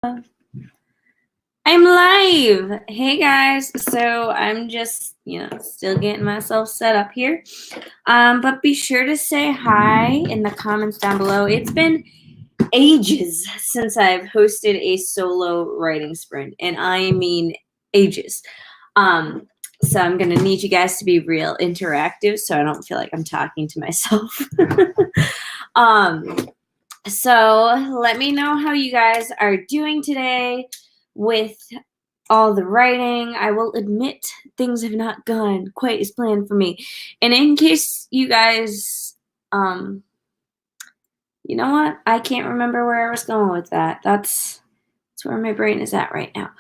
I'm live. Hey guys. So I'm just, still getting myself set up here. But be sure to say hi in the comments down below. It's been ages since I've hosted a solo writing sprint, and I mean ages. So I'm gonna need you guys to be real interactive so I don't feel like I'm talking to myself. So let me know how you guys are doing today with all the writing. I will admit things have not gone quite as planned for me. And in case you guys, you know what? I can't remember where I was going with that. That's where my brain is at right now.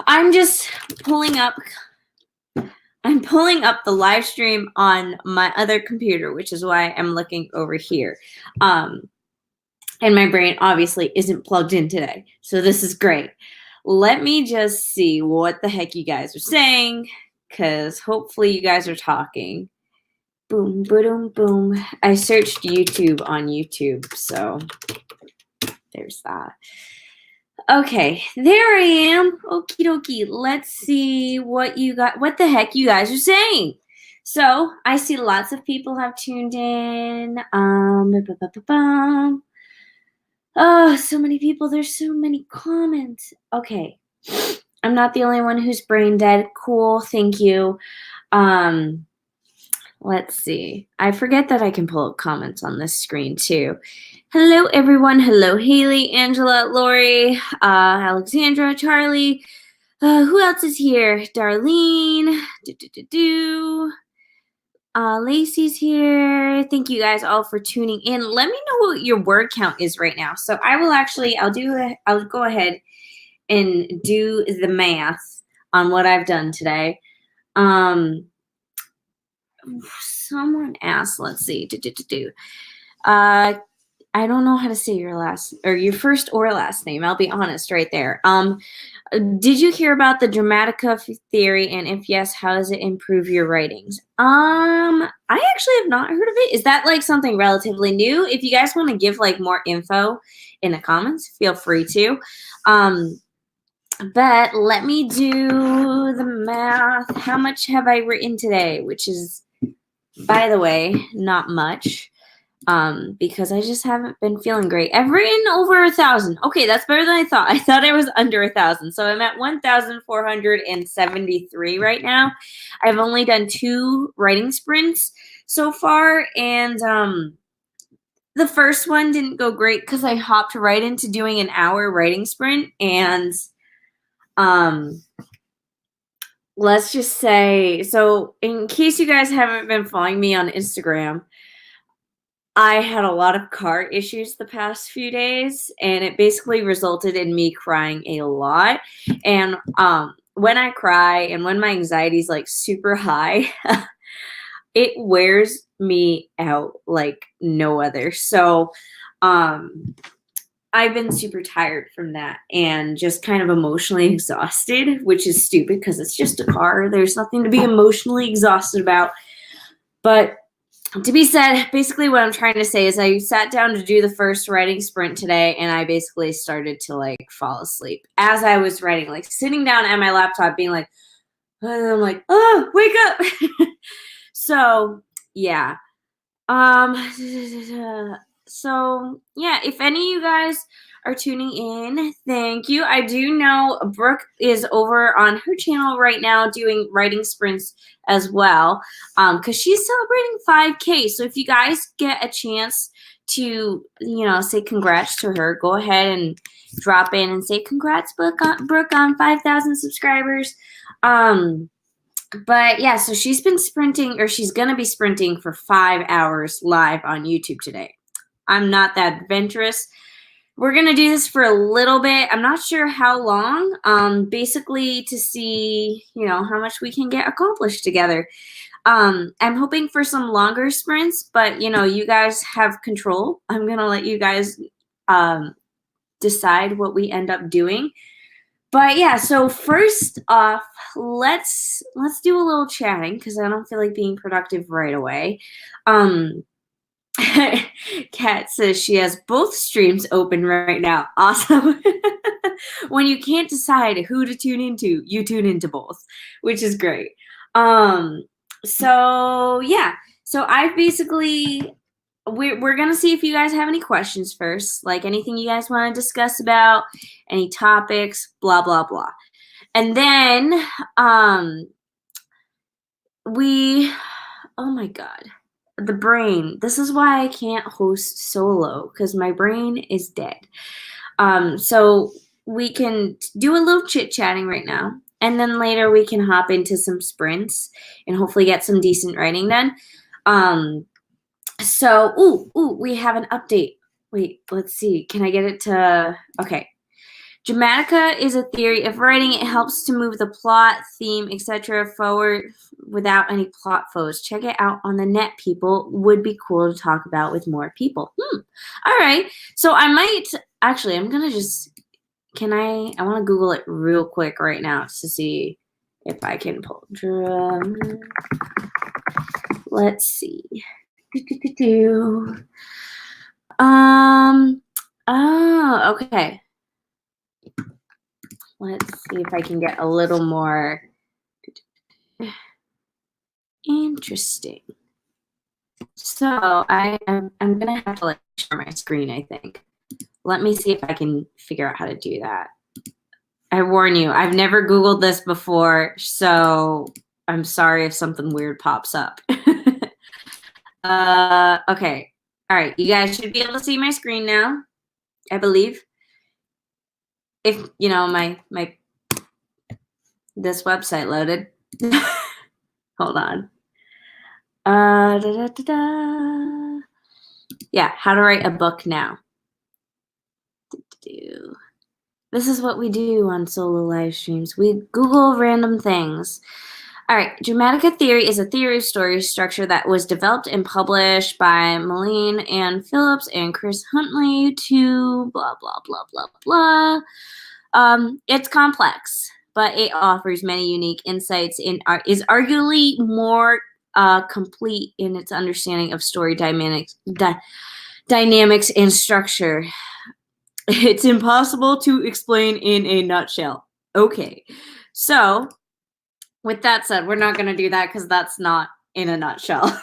I'm just pulling up the live stream on my other computer, which is why I'm looking over here. And my brain obviously isn't plugged in today. So this is great. Let me just see what the heck you guys are saying, because hopefully you guys are talking. Boom, boom, boom. I searched YouTube on YouTube, so there's that. Okay, there I am. Okie dokie. Let's see what the heck you guys are saying. So I see lots of people have tuned in. Oh, so many people. There's so many comments. Okay. I'm not the only one who's brain dead. Cool. Thank you. Let's see. I forget that I can pull up comments on this screen too. Hello, everyone. Hello, Haley, Angela, Lori, Alexandra, Charlie. Who else is here? Darlene. Lacey's here. Thank you guys all for tuning in. Let me know what your word count is right now. So I'll go ahead and do the math on what I've done today. Someone asked, let's see. I don't know how to say your first or last name. I'll be honest right there. Did you hear about the Dramatica theory? And if yes, how does it improve your writings? I actually have not heard of it. Is that like something relatively new? If you guys want to give like more info in the comments, feel free to. But let me do the math. How much have I written today? Which is, by the way, not much. Because I just haven't been feeling great. I've written over 1,000. Okay, that's better than I thought. I thought I was under 1,000. So I'm at 1,473 right now. I've only done 2 writing sprints so far, and the first one didn't go great because I hopped right into doing an hour writing sprint, and let's just say, so in case you guys haven't been following me on Instagram, I had a lot of car issues the past few days, and it basically resulted in me crying a lot. And when I cry and when my anxiety is like super high, it wears me out like no other. So I've been super tired from that and just kind of emotionally exhausted, which is stupid because it's just a car. There's nothing to be emotionally exhausted about. But to be said, basically what I'm trying to say is I sat down to do the first writing sprint today, and I basically started to like fall asleep as I was writing, like sitting down at my laptop being like, and I'm like, oh, wake up. So yeah. So yeah, if any of you guys are tuning in, thank you. I do know Brooke is over on her channel right now doing writing sprints as well, because she's celebrating 5K. So if you guys get a chance to, say congrats to her, go ahead and drop in and say congrats, Brooke on 5,000 subscribers. But yeah, so she's been sprinting, or she's going to be sprinting for 5 hours live on YouTube today. I'm not that adventurous. We're going to do this for a little bit. I'm not sure how long, basically to see, how much we can get accomplished together. I'm hoping for some longer sprints, but, you guys have control. I'm going to let you guys decide what we end up doing. But yeah, so first off, let's do a little chatting because I don't feel like being productive right away. Kat says she has both streams open right now. Awesome. When you can't decide who to tune into, you tune into both, which is great. So yeah. So I've basically we're gonna see if you guys have any questions first, like anything you guys want to discuss about, any topics, blah blah blah. And then we oh my god. The brain. This is why I can't host solo because my brain is dead. So we can do a little chit chatting right now, and then later we can hop into some sprints and hopefully get some decent writing done. So we have an update. Wait, let's see. Can I get it to? Okay. Dramatica is a theory of writing. It helps to move the plot, theme, etc. forward without any plot foes. Check it out on the net, people. Would be cool to talk about with more people. All right. So I might actually. I'm gonna just. Can I? I want to Google it real quick right now to see if I can pull drum. Let's see. Oh, okay. Let's see if I can get a little more interesting. So I'm gonna have to like share my screen, I think. Let me see if I can figure out how to do that. I warn you, I've never Googled this before, so I'm sorry if something weird pops up. Okay. All right, you guys should be able to see my screen now, I believe. If you know my this website loaded. Hold on. Yeah, how to write a book now. This is what we do on solo live streams. We Google random things. All right, Dramatica theory is a theory of story structure that was developed and published by Malene Ann Phillips and Chris Huntley to blah, blah, blah, blah, blah. It's complex, but it offers many unique insights and is arguably more complete in its understanding of story dynamics and structure. It's impossible to explain in a nutshell. Okay, so with that said, we're not going to do that because that's not in a nutshell.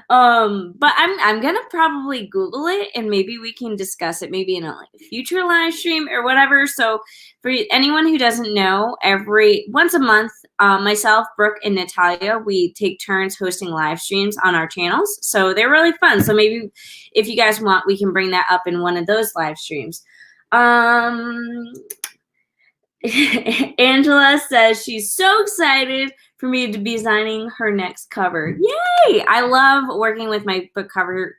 But I'm going to probably Google it and maybe we can discuss it maybe in a future live stream or whatever. So for anyone who doesn't know, once a month, myself, Brooke, and Natalia, we take turns hosting live streams on our channels. So they're really fun. So maybe if you guys want, we can bring that up in one of those live streams. Angela says she's so excited for me to be designing her next cover. Yay! I love working with my book cover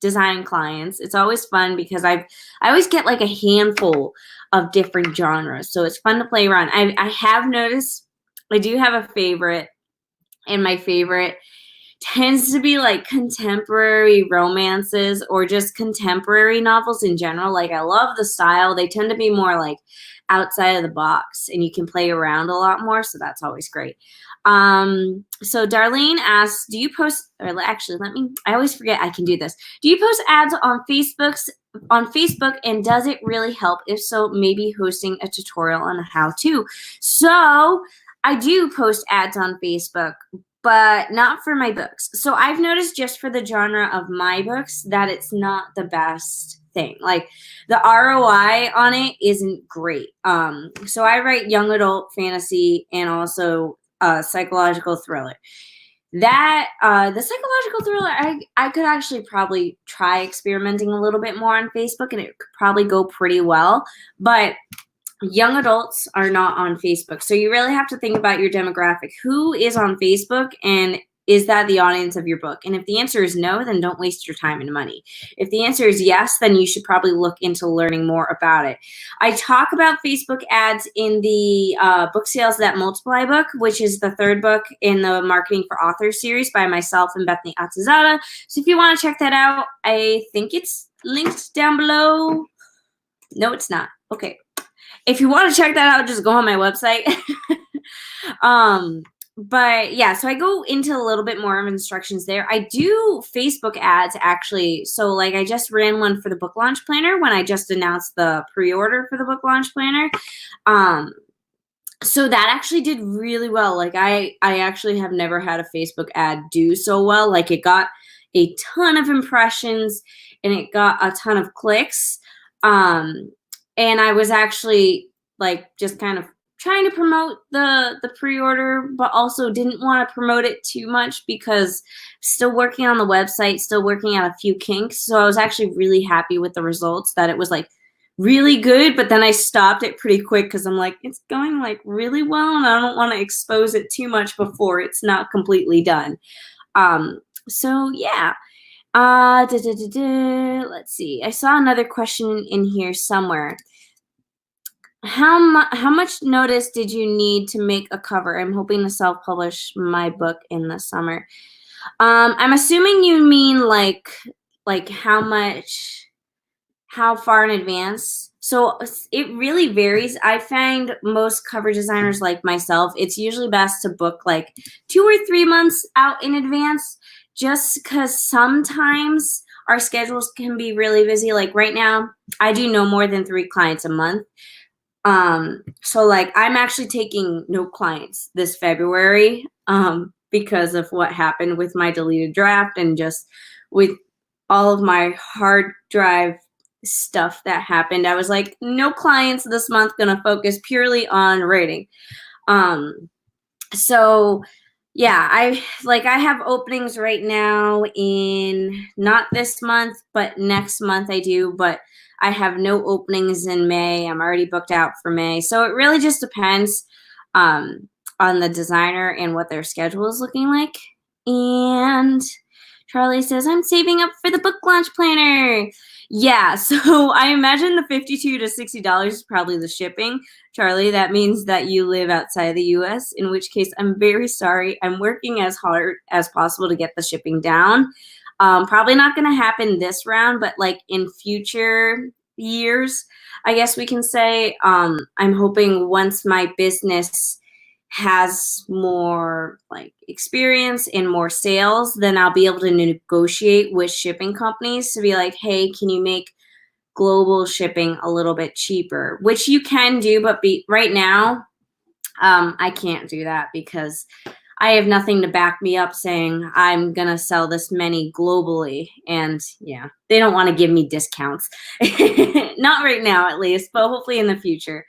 design clients. It's always fun because I always get like a handful of different genres. So it's fun to play around. I have noticed I do have a favorite, and my favorite tends to be like contemporary romances or just contemporary novels in general. Like I love the style. They tend to be more like outside of the box and you can play around a lot more. So that's always great. So Darlene asks, do you post, or actually I always forget I can do this. Do you post ads on Facebook and does it really help? If so, maybe hosting a tutorial on how to. So I do post ads on Facebook, but not for my books. So I've noticed just for the genre of my books that it's not the best thing. Like the ROI on it isn't great. So I write young adult fantasy and also psychological thriller. That the psychological thriller, I could actually probably try experimenting a little bit more on Facebook and it could probably go pretty well. But young adults are not on Facebook. So you really have to think about your demographic. Who is on Facebook and is that the audience of your book? And if the answer is no, then don't waste your time and money. If the answer is yes, then you should probably look into learning more about it. I talk about Facebook ads in the Book Sales That Multiply book, which is the third book in the Marketing for Authors series by myself and Bethany Atazada. So if you want to check that out, I think it's linked down below. No, it's not. Okay. If you want to check that out, just go on my website. but yeah, so I go into a little bit more of instructions there. I do Facebook ads actually. So like I just ran one for the book launch planner when I just announced the pre-order for the book launch planner. So that actually did really well. Like I actually have never had a Facebook ad do so well. Like it got a ton of impressions and it got a ton of clicks. And I was actually like just kind of trying to promote the pre-order, but also didn't want to promote it too much because still working on the website, still working out a few kinks. So I was actually really happy with the results, that it was like really good, but then I stopped it pretty quick because I'm like, it's going like really well and I don't want to expose it too much before it's not completely done. So yeah. Let's see. I saw another question in here somewhere. How much notice did you need to make a cover? I'm hoping to self-publish my book in the summer. I'm assuming you mean like how far in advance. So it really varies. I find most cover designers like myself, it's usually best to book like 2 or 3 months out in advance, just because sometimes our schedules can be really busy. Like right now, I do no more than 3 clients a month. So like I'm actually taking no clients this February because of what happened with my deleted draft and just with all of my hard drive stuff that happened. I was like, no clients this month, gonna focus purely on writing. So yeah, I have openings right now in not this month, but next month I do, but I have no openings in May. I'm already booked out for May. So it really just depends on the designer and what their schedule is looking like. And Charlie says, I'm saving up for the book launch planner. Yeah, so I imagine the $52 to $60 is probably the shipping. Charlie, that means that you live outside the US, in which case I'm very sorry. I'm working as hard as possible to get the shipping down. Probably not going to happen this round, but like in future years, I guess we can say, I'm hoping once my business has more like experience and more sales, then I'll be able to negotiate with shipping companies to be like, hey, can you make global shipping a little bit cheaper, which you can do, but right now, I can't do that because I have nothing to back me up saying I'm going to sell this many globally. And yeah, they don't want to give me discounts. Not right now, at least, but hopefully in the future.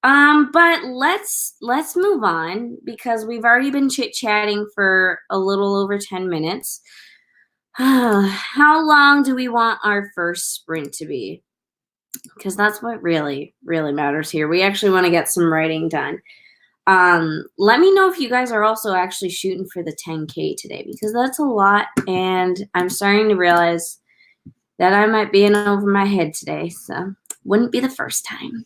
But let's move on because we've already been chit-chatting for a little over 10 minutes. How long do we want our first sprint to be? Because that's what really, really matters here. We actually want to get some writing done. Let me know if you guys are also actually shooting for the 10K today, because that's a lot, and I'm starting to realize that I might be in over my head today, so wouldn't be the first time.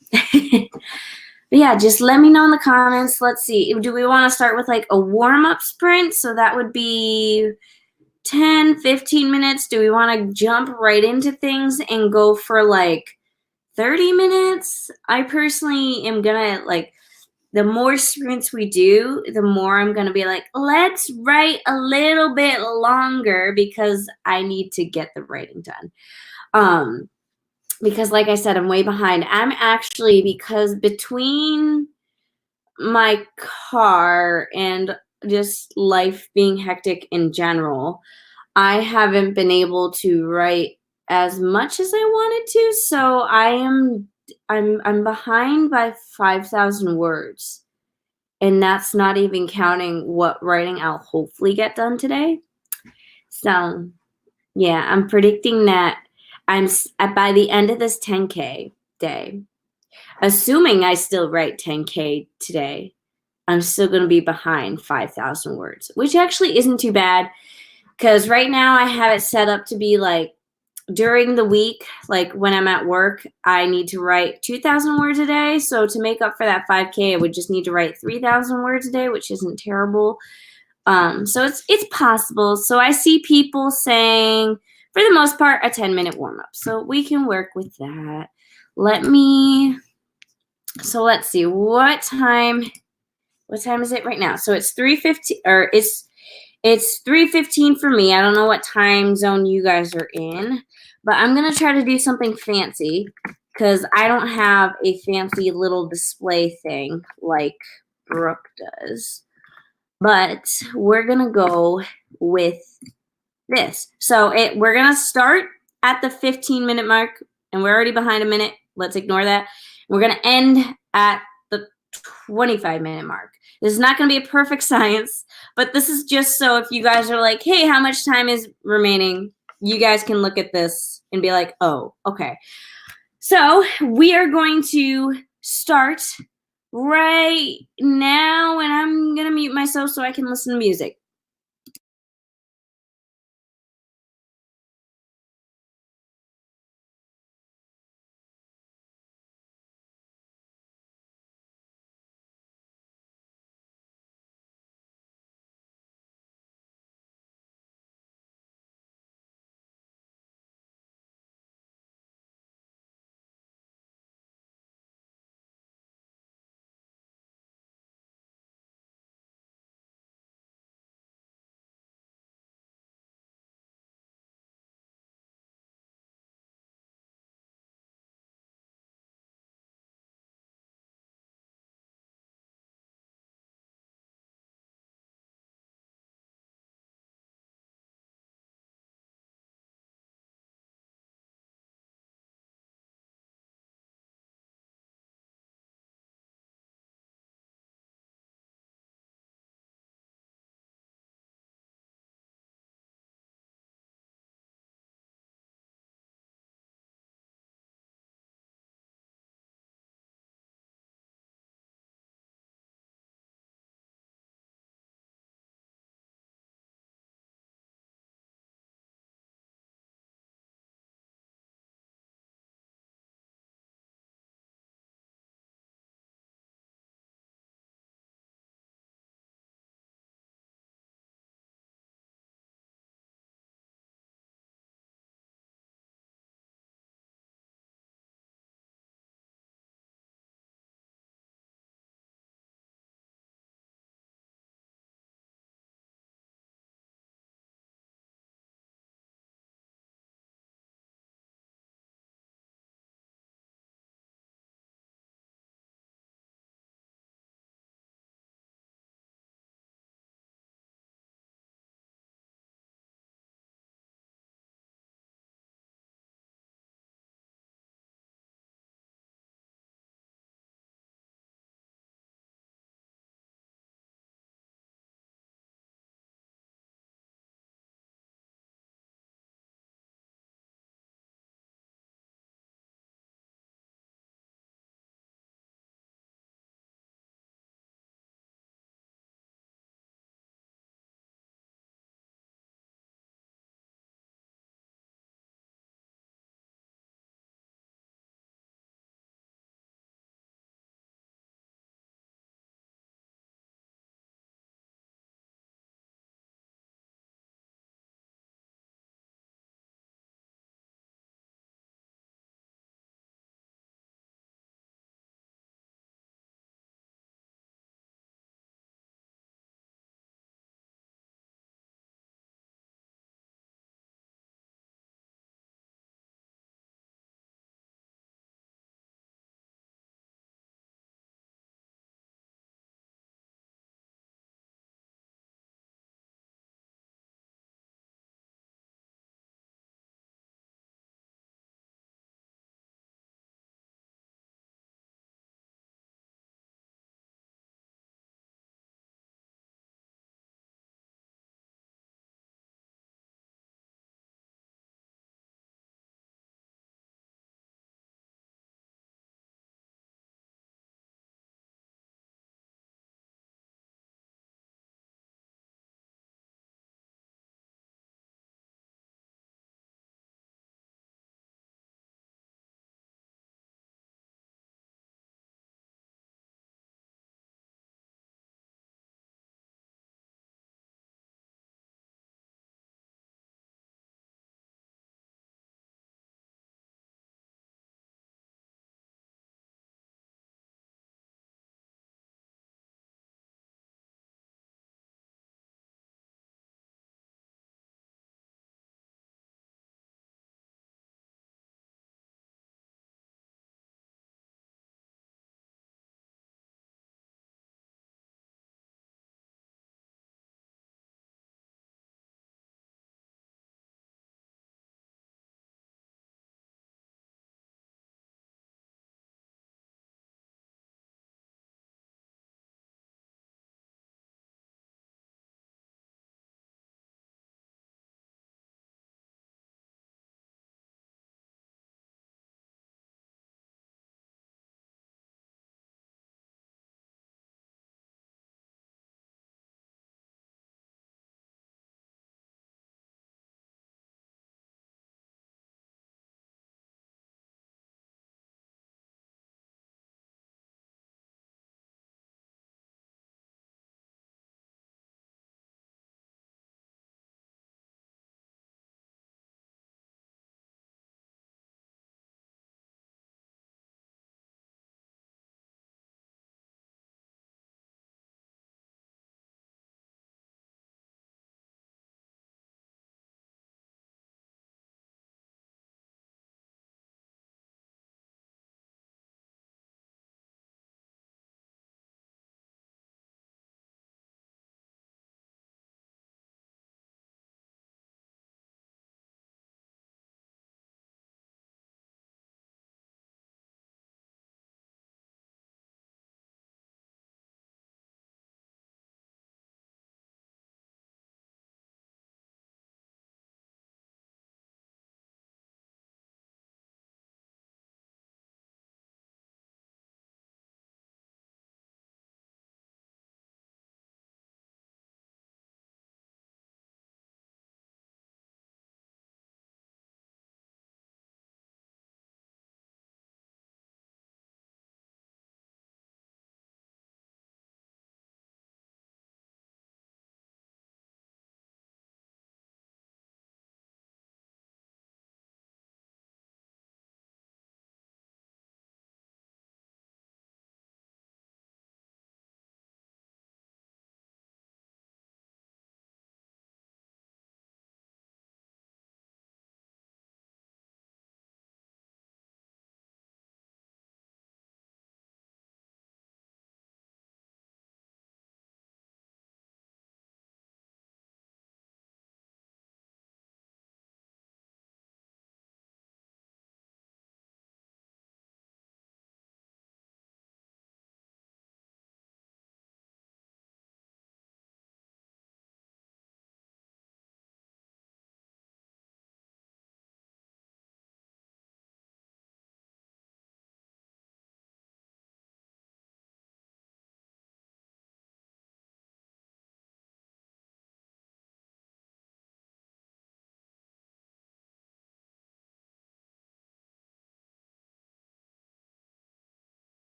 But yeah, just let me know in the comments. Let's see. Do we want to start with like a warm-up sprint? So that would be 10, 15 minutes. Do we want to jump right into things and go for like 30 minutes? I personally am going to like, the more sprints we do, the more I'm going to be like, let's write a little bit longer because I need to get the writing done. Because like I said, I'm way behind. I'm actually, because between my car and just life being hectic in general, I haven't been able to write as much as I wanted to. So I'm behind by 5,000 words. And that's not even counting what writing I'll hopefully get done today. So yeah, I'm predicting that by the end of this 10K day, assuming I still write 10K today, I'm still going to be behind 5,000 words, which actually isn't too bad because right now I have it set up to be like during the week, like when I'm at work, I need to write 2,000 words a day. So to make up for that 5K, I would just need to write 3,000 words a day, which isn't terrible. So it's possible. So I see people saying, for the most part, a 10-minute warm-up. So we can work with that. Let's see, what time what time is it right now? So it's 3:15, or it's 3:15 for me. I don't know what time zone you guys are in, but I'm gonna try to do something fancy because I don't have a fancy little display thing like Brooke does. But we're gonna go with this. So we're gonna start at the 15-minute mark, and we're already behind a minute. Let's ignore that. We're gonna end at the 25-minute mark. This is not gonna be a perfect science, but this is just so if you guys are like, hey, how much time is remaining? You guys can look at this and be like, oh, okay. So we are going to start right now, and I'm gonna mute myself so I can listen to music.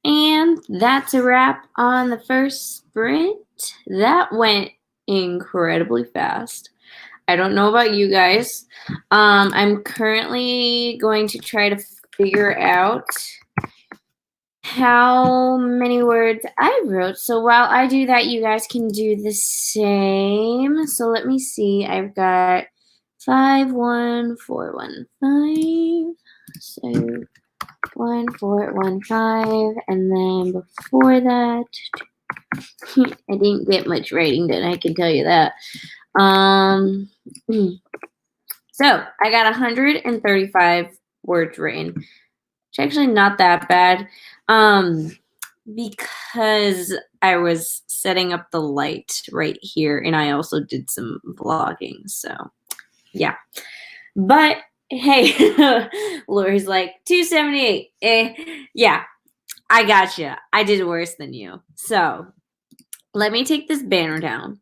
And that's a wrap on the first sprint. That went incredibly fast. I don't know about you guys. I'm currently going to try to figure out how many words I wrote. So while I do that, you guys can do the same. So let me see. I've got 51415. So 1415, and then before that, I didn't get much writing done, I can tell you that. So I got 135 words written, which is actually not that bad, because I was setting up the light right here, and I also did some vlogging, so yeah. But hey, Lori's like 278. Yeah, I gotcha. I did worse than you. So let me take this banner down.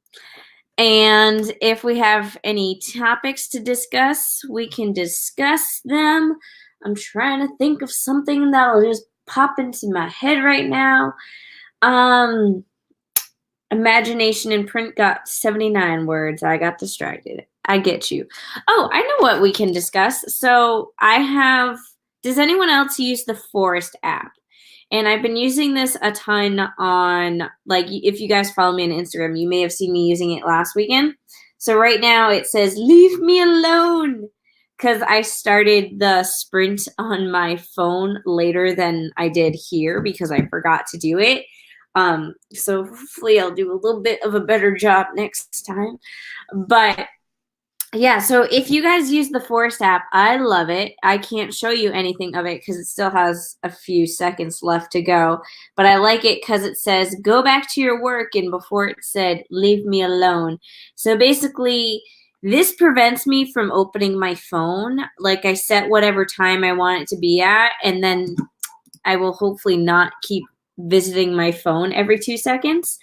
And if we have any topics to discuss, we can discuss them. I'm trying to think of something that'll just pop into my head right now. Imagination in print got 79 words. I got distracted. I get you. Oh, I know what we can discuss. So does anyone else use the Forest app? And I've been using this a ton on, like, if you guys follow me on Instagram, you may have seen me using it last weekend. So right now it says, leave me alone, because I started the sprint on my phone later than I did here because I forgot to do it. So hopefully I'll do a little bit of a better job next time. But yeah, so if you guys use the Forest app, I love it. I can't show you anything of it because it still has a few seconds left to go. But I like it because it says, go back to your work, and before it said, leave me alone. So basically, this prevents me from opening my phone. Like, I set whatever time I want it to be at, and then I will hopefully not keep visiting my phone every 2 seconds.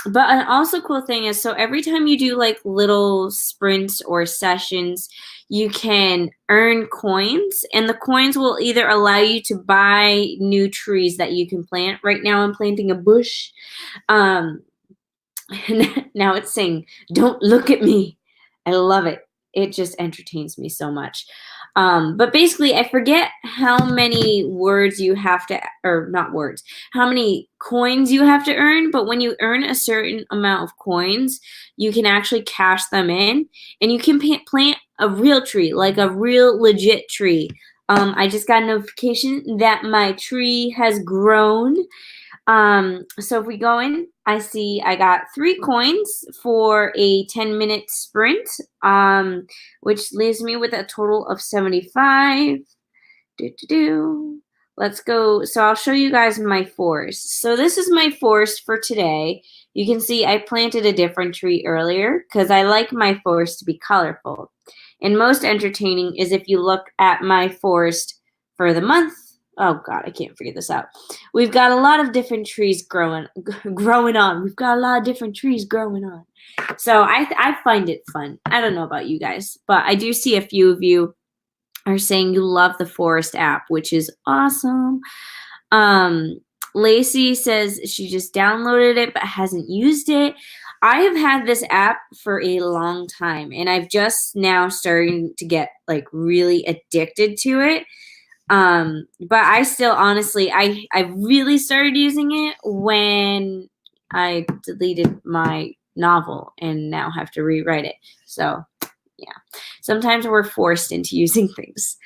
But an also cool thing is, so every time you do like little sprints or sessions, you can earn coins, and the coins will either allow you to buy new trees that you can plant. Right now I'm planting a bush. Now it's saying, don't look at me. I love it. It just entertains me so much. But basically, I forget how many words you have to, or not words, how many coins you have to earn. But when you earn a certain amount of coins, you can actually cash them in, and you can plant a real tree, like a real legit tree. I just got a notification that my tree has grown. So if we go in, I see I got 3 coins for a 10-minute sprint, which leaves me with a total of 75. Let's go. So I'll show you guys my forest. So this is my forest for today. You can see I planted a different tree earlier because I like my forest to be colorful. And most entertaining is if you look at my forest for the month. Oh God, I can't figure this out. We've got a lot of different trees growing on. We've got a lot of different trees growing on. So I find it fun. I don't know about you guys, but I do see a few of you are saying you love the Forest app, which is awesome. Lacey says she just downloaded it but hasn't used it. I have had this app for a long time, and I've just now starting to get like really addicted to it. But I still honestly, I really started using it when I deleted my novel and now have to rewrite it. So yeah, sometimes we're forced into using things.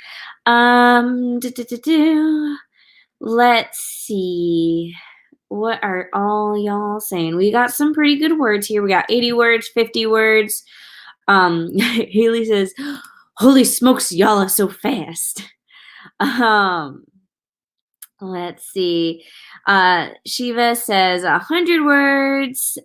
Let's see. What are all y'all saying? We got some pretty good words here. We got 80 words, 50 words. Haley says, holy smokes, y'all are so fast. Let's see. Shiva says 100 words.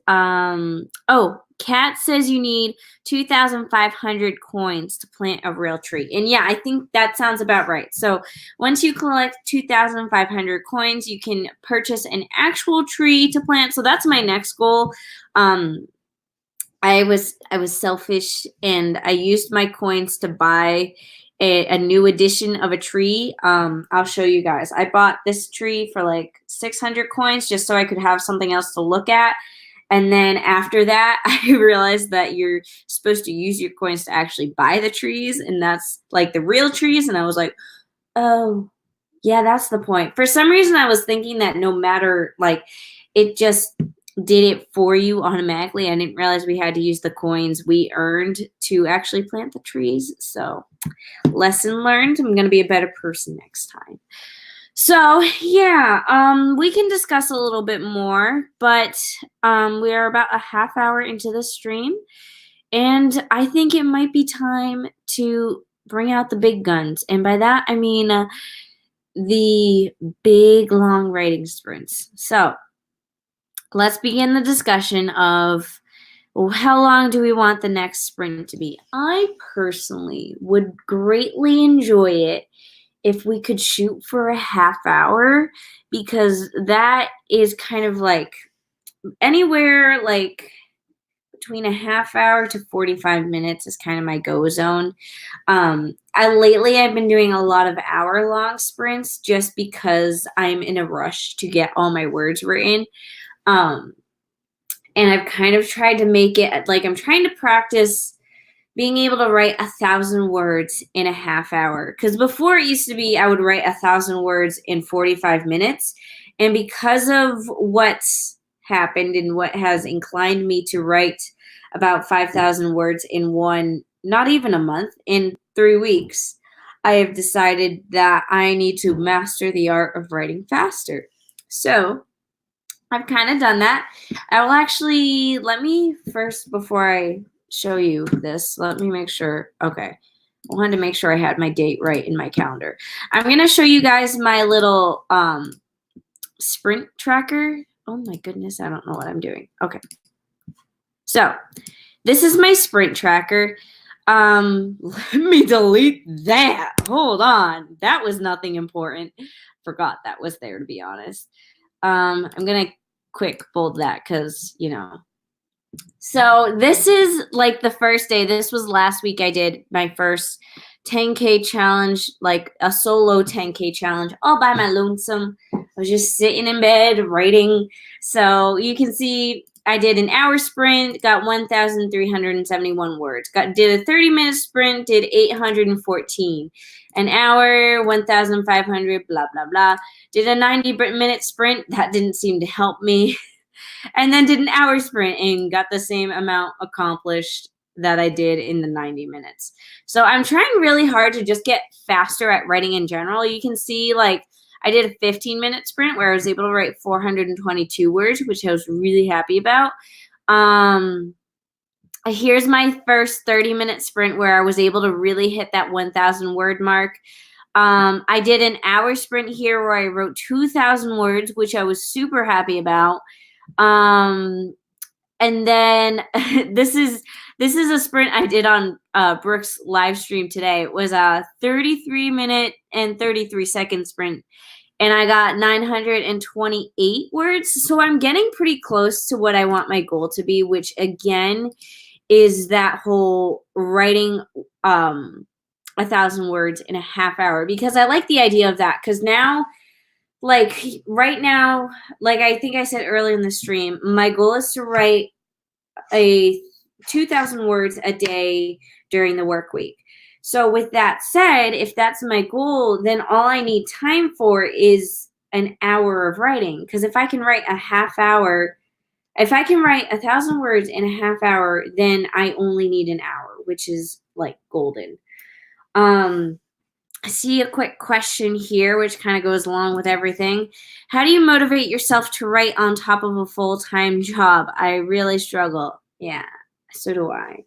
Kat says you need 2,500 coins to plant a real tree. And yeah, I think that sounds about right. So once you collect 2,500 coins, you can purchase an actual tree to plant. So that's my next goal. I was selfish, and I used my coins to buy a new edition of a tree. I'll show you guys. I bought this tree for like 600 coins just so I could have something else to look at. And then after that, I realized that you're supposed to use your coins to actually buy the trees, and that's like the real trees. And I was like, oh, yeah, that's the point. For some reason, I was thinking that no matter, like, it just did it for you automatically. I didn't realize we had to use the coins we earned to actually plant the trees. So, lesson learned. I'm going to be a better person next time. So, yeah, we can discuss a little bit more, but we are about a half hour into the stream, and I think it might be time to bring out the big guns. And by that, I mean the big, long writing sprints. So, let's begin the discussion of how long do we want the next sprint to be? I personally would greatly enjoy it if we could shoot for a half hour, because that is kind of like anywhere like between a half hour to 45 minutes is kind of my go zone. I've been doing a lot of hour-long sprints just because I'm in a rush to get all my words written. And I've kind of tried to make it like I'm trying to practice being able to write 1,000 words in a half hour. Because before it used to be I would write 1,000 words in 45 minutes. And because of what's happened and what has inclined me to write about 5,000 words in not even a month, in 3 weeks, I have decided that I need to master the art of writing faster. So I've kind of done that. I will actually, let me first, before I show you this, let me make sure. Okay. I wanted to make sure I had my date right in my calendar. I'm going to show you guys my little sprint tracker. Oh my goodness, I don't know what I'm doing. Okay. So this is my sprint tracker. Let me delete that. Hold on. That was nothing important. Forgot that was there, to be honest. I'm going to quick bold that because, you know. So this is like the first day. This was last week. I did my first 10K challenge, like a solo 10K challenge all by my lonesome. I was just sitting in bed writing. So you can see I did an hour sprint, got 1,371 words. Did a 30-minute sprint, did 814. An hour, 1,500, blah, blah, blah. Did a 90-minute sprint. That didn't seem to help me. And then did an hour sprint and got the same amount accomplished that I did in the 90 minutes. So I'm trying really hard to just get faster at writing in general. You can see like I did a 15-minute sprint where I was able to write 422 words, which I was really happy about. Here's my first 30-minute sprint where I was able to really hit that 1,000 word mark. I did an hour sprint here where I wrote 2,000 words, which I was super happy about. And then this is a sprint I did on Brooke's live stream today. It was a 33-minute and 33-second sprint, and I got 928 words. So I'm getting pretty close to what I want my goal to be, which again is that whole writing 1,000 words in a half hour, because I like the idea of that. Because now, like right now, like I think I said earlier in the stream, my goal is to write a 2,000 words a day during the work week. So with that said, if that's my goal, then all I need time for is an hour of writing. Because if I can write a half hour, if I can write 1,000 words in a half hour, then I only need an hour, which is like golden. I see a quick question here, which kind of goes along with everything. How do you motivate yourself to write on top of a full-time job? I really struggle. Yeah, so do I.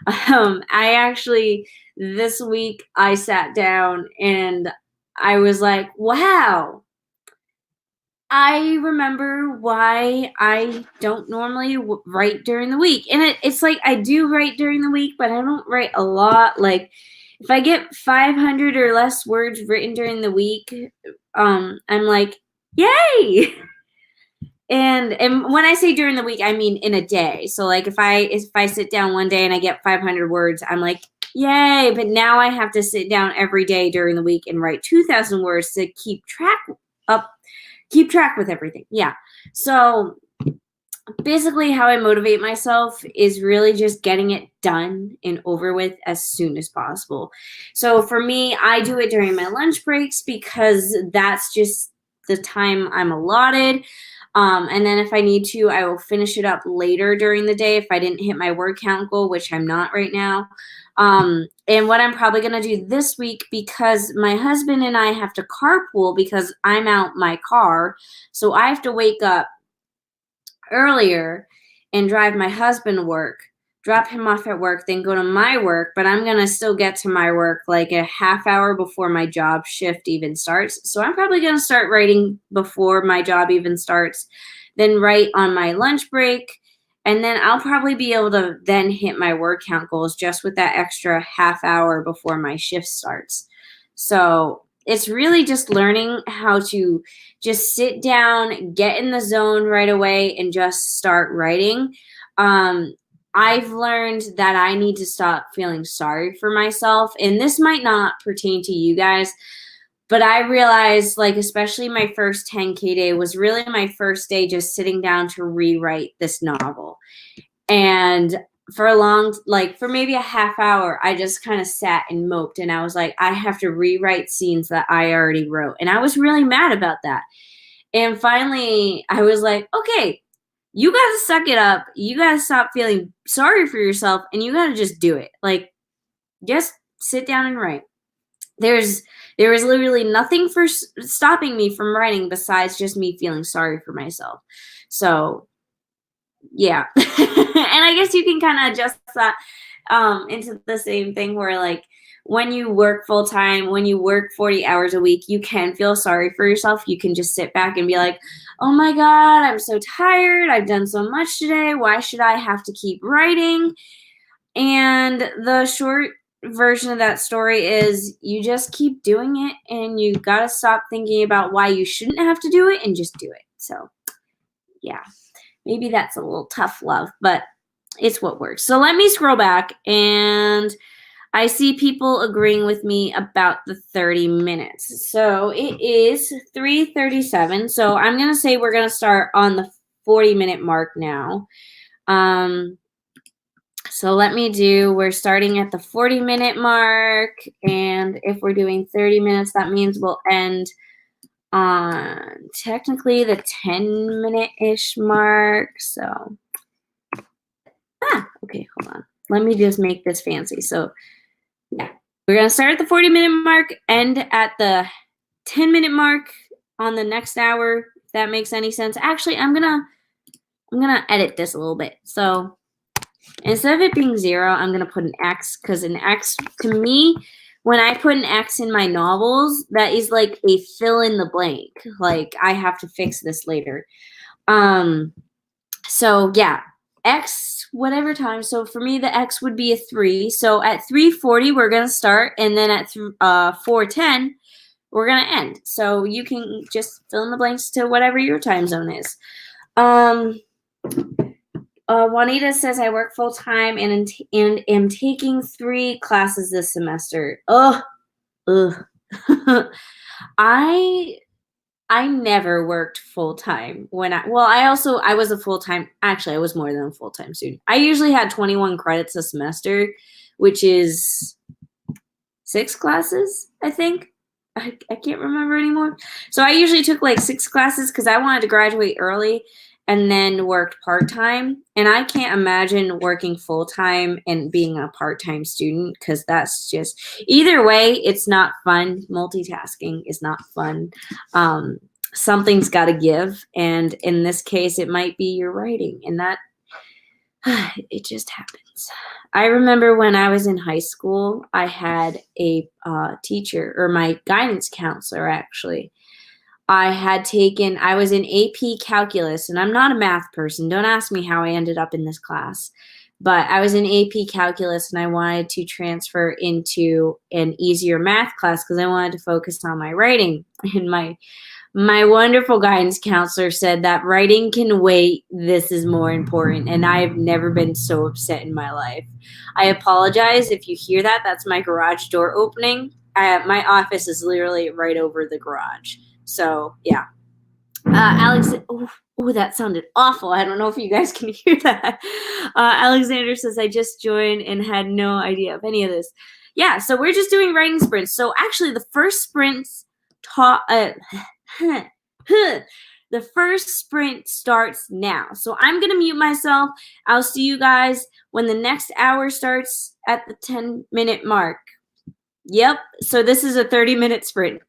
I actually, this week, I sat down and I was like, wow. I remember why I don't normally write during the week. And it's like I do write during the week, but I don't write a lot. Like, if I get 500 or less words written during the week, I'm like, yay! And when I say during the week, I mean in a day. So like if I sit down one day and I get 500 words, I'm like, Yay, but now I have to sit down every day during the week and write 2,000 words to up keep track with everything. Yeah. So basically how I motivate myself is really just getting it done and over with as soon as possible. So for me, I do it during my lunch breaks because that's just the time I'm allotted. And then if I need to, I will finish it up later during the day if I didn't hit my word count goal, which I'm not right now. And what I'm probably going to do this week, because my husband and I have to carpool because I'm out my car. So I have to wake up earlier and drive my husband to work, drop him off at work, then go to my work. But I'm going to still get to my work like a half hour before my job shift even starts. So I'm probably going to start writing before my job even starts, then write on my lunch break. And then I'll probably be able to then hit my word count goals just with that extra half hour before my shift starts. So it's really just learning how to just sit down, get in the zone right away, and just start writing. I've learned that I need to stop feeling sorry for myself, and this might not pertain to you guys, but I realized, like, especially my first 10K day was really my first day just sitting down to rewrite this novel. And for maybe a half hour, I just kind of sat and moped, and I was like, I have to rewrite scenes that I already wrote. And I was really mad about that. And finally, I was like, okay, you got to suck it up. You got to stop feeling sorry for yourself, and you got to just do it. Like, just sit down and write. There is literally nothing for stopping me from writing besides just me feeling sorry for myself. So yeah. And I guess you can kind of adjust that into the same thing where, like, when you work full time, when you work 40 hours a week, you can feel sorry for yourself. You can just sit back and be like, oh my God, I'm so tired. I've done so much today. Why should I have to keep writing? And the short version of that story is you just keep doing it, and you got to stop thinking about why you shouldn't have to do it and just do it. So yeah. Maybe that's a little tough love, but it's what works. So let me scroll back, and I see people agreeing with me about the 30 minutes. So it is 3:37. So I'm going to say we're going to start on the 40-minute mark now. So we're starting at the 40-minute mark, and if we're doing 30 minutes, that means we'll end on technically the 10-minute-ish mark. So, okay, hold on. Let me just make this fancy. So, yeah, we're going to start at the 40-minute mark, end at the 10-minute mark on the next hour, if that makes any sense. Actually, I'm going to edit this a little bit. So, instead of it being 0, I'm going to put an X, because an X, to me, when I put an X in my novels, that is like a fill in the blank. Like, I have to fix this later. So yeah, X whatever time. So for me, the X would be a 3. So at 3:40, we're going to start. And then at 4:10, we're going to end. So you can just fill in the blanks to whatever your time zone is. Juanita says, I work full time and am taking 3 classes this semester. Ugh. I never worked full time I was a full time, actually I was more than a full time student. I usually had 21 credits a semester, which is 6 classes, I think. I can't remember anymore. So I usually took like 6 classes because I wanted to graduate early, and then worked part-time. And I can't imagine working full-time and being a part-time student, because that's just, either way, it's not fun. Multitasking is not fun. Something's got to give. And in this case, it might be your writing. And that, it just happens. I remember when I was in high school, I had a teacher, or my guidance counselor, actually. I was in AP Calculus, and I'm not a math person. Don't ask me how I ended up in this class. But I was in AP Calculus, and I wanted to transfer into an easier math class because I wanted to focus on my writing. And My wonderful guidance counselor said that writing can wait. This is more important. And I have never been so upset in my life. I apologize if you hear that. That's my garage door opening. My office is literally right over the garage. So, yeah. Alex, oh, that sounded awful. I don't know if you guys can hear that. Alexander says, I just joined and had no idea of any of this. Yeah, so we're just doing writing sprints. So actually, the first sprints taught. The first sprint starts now. So I'm going to mute myself. I'll see you guys when the next hour starts at the 10-minute mark. Yep. So this is a 30-minute sprint.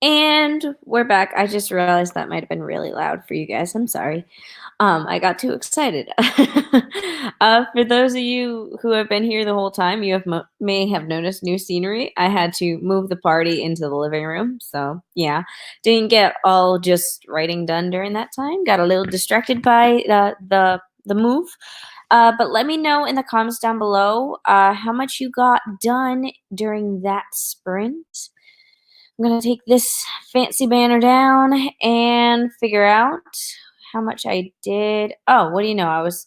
And we're back. I just realized that might have been really loud for you guys. I'm sorry. I got too excited. For those of you who have been here the whole time, you may have noticed new scenery. I had to move the party into the living room, so yeah, didn't get all just writing done during that time. Got a little distracted by the move. But let me know in the comments down below how much you got done during that sprint. I'm gonna take this fancy banner down and figure out how much I did. Oh, what do you know? I was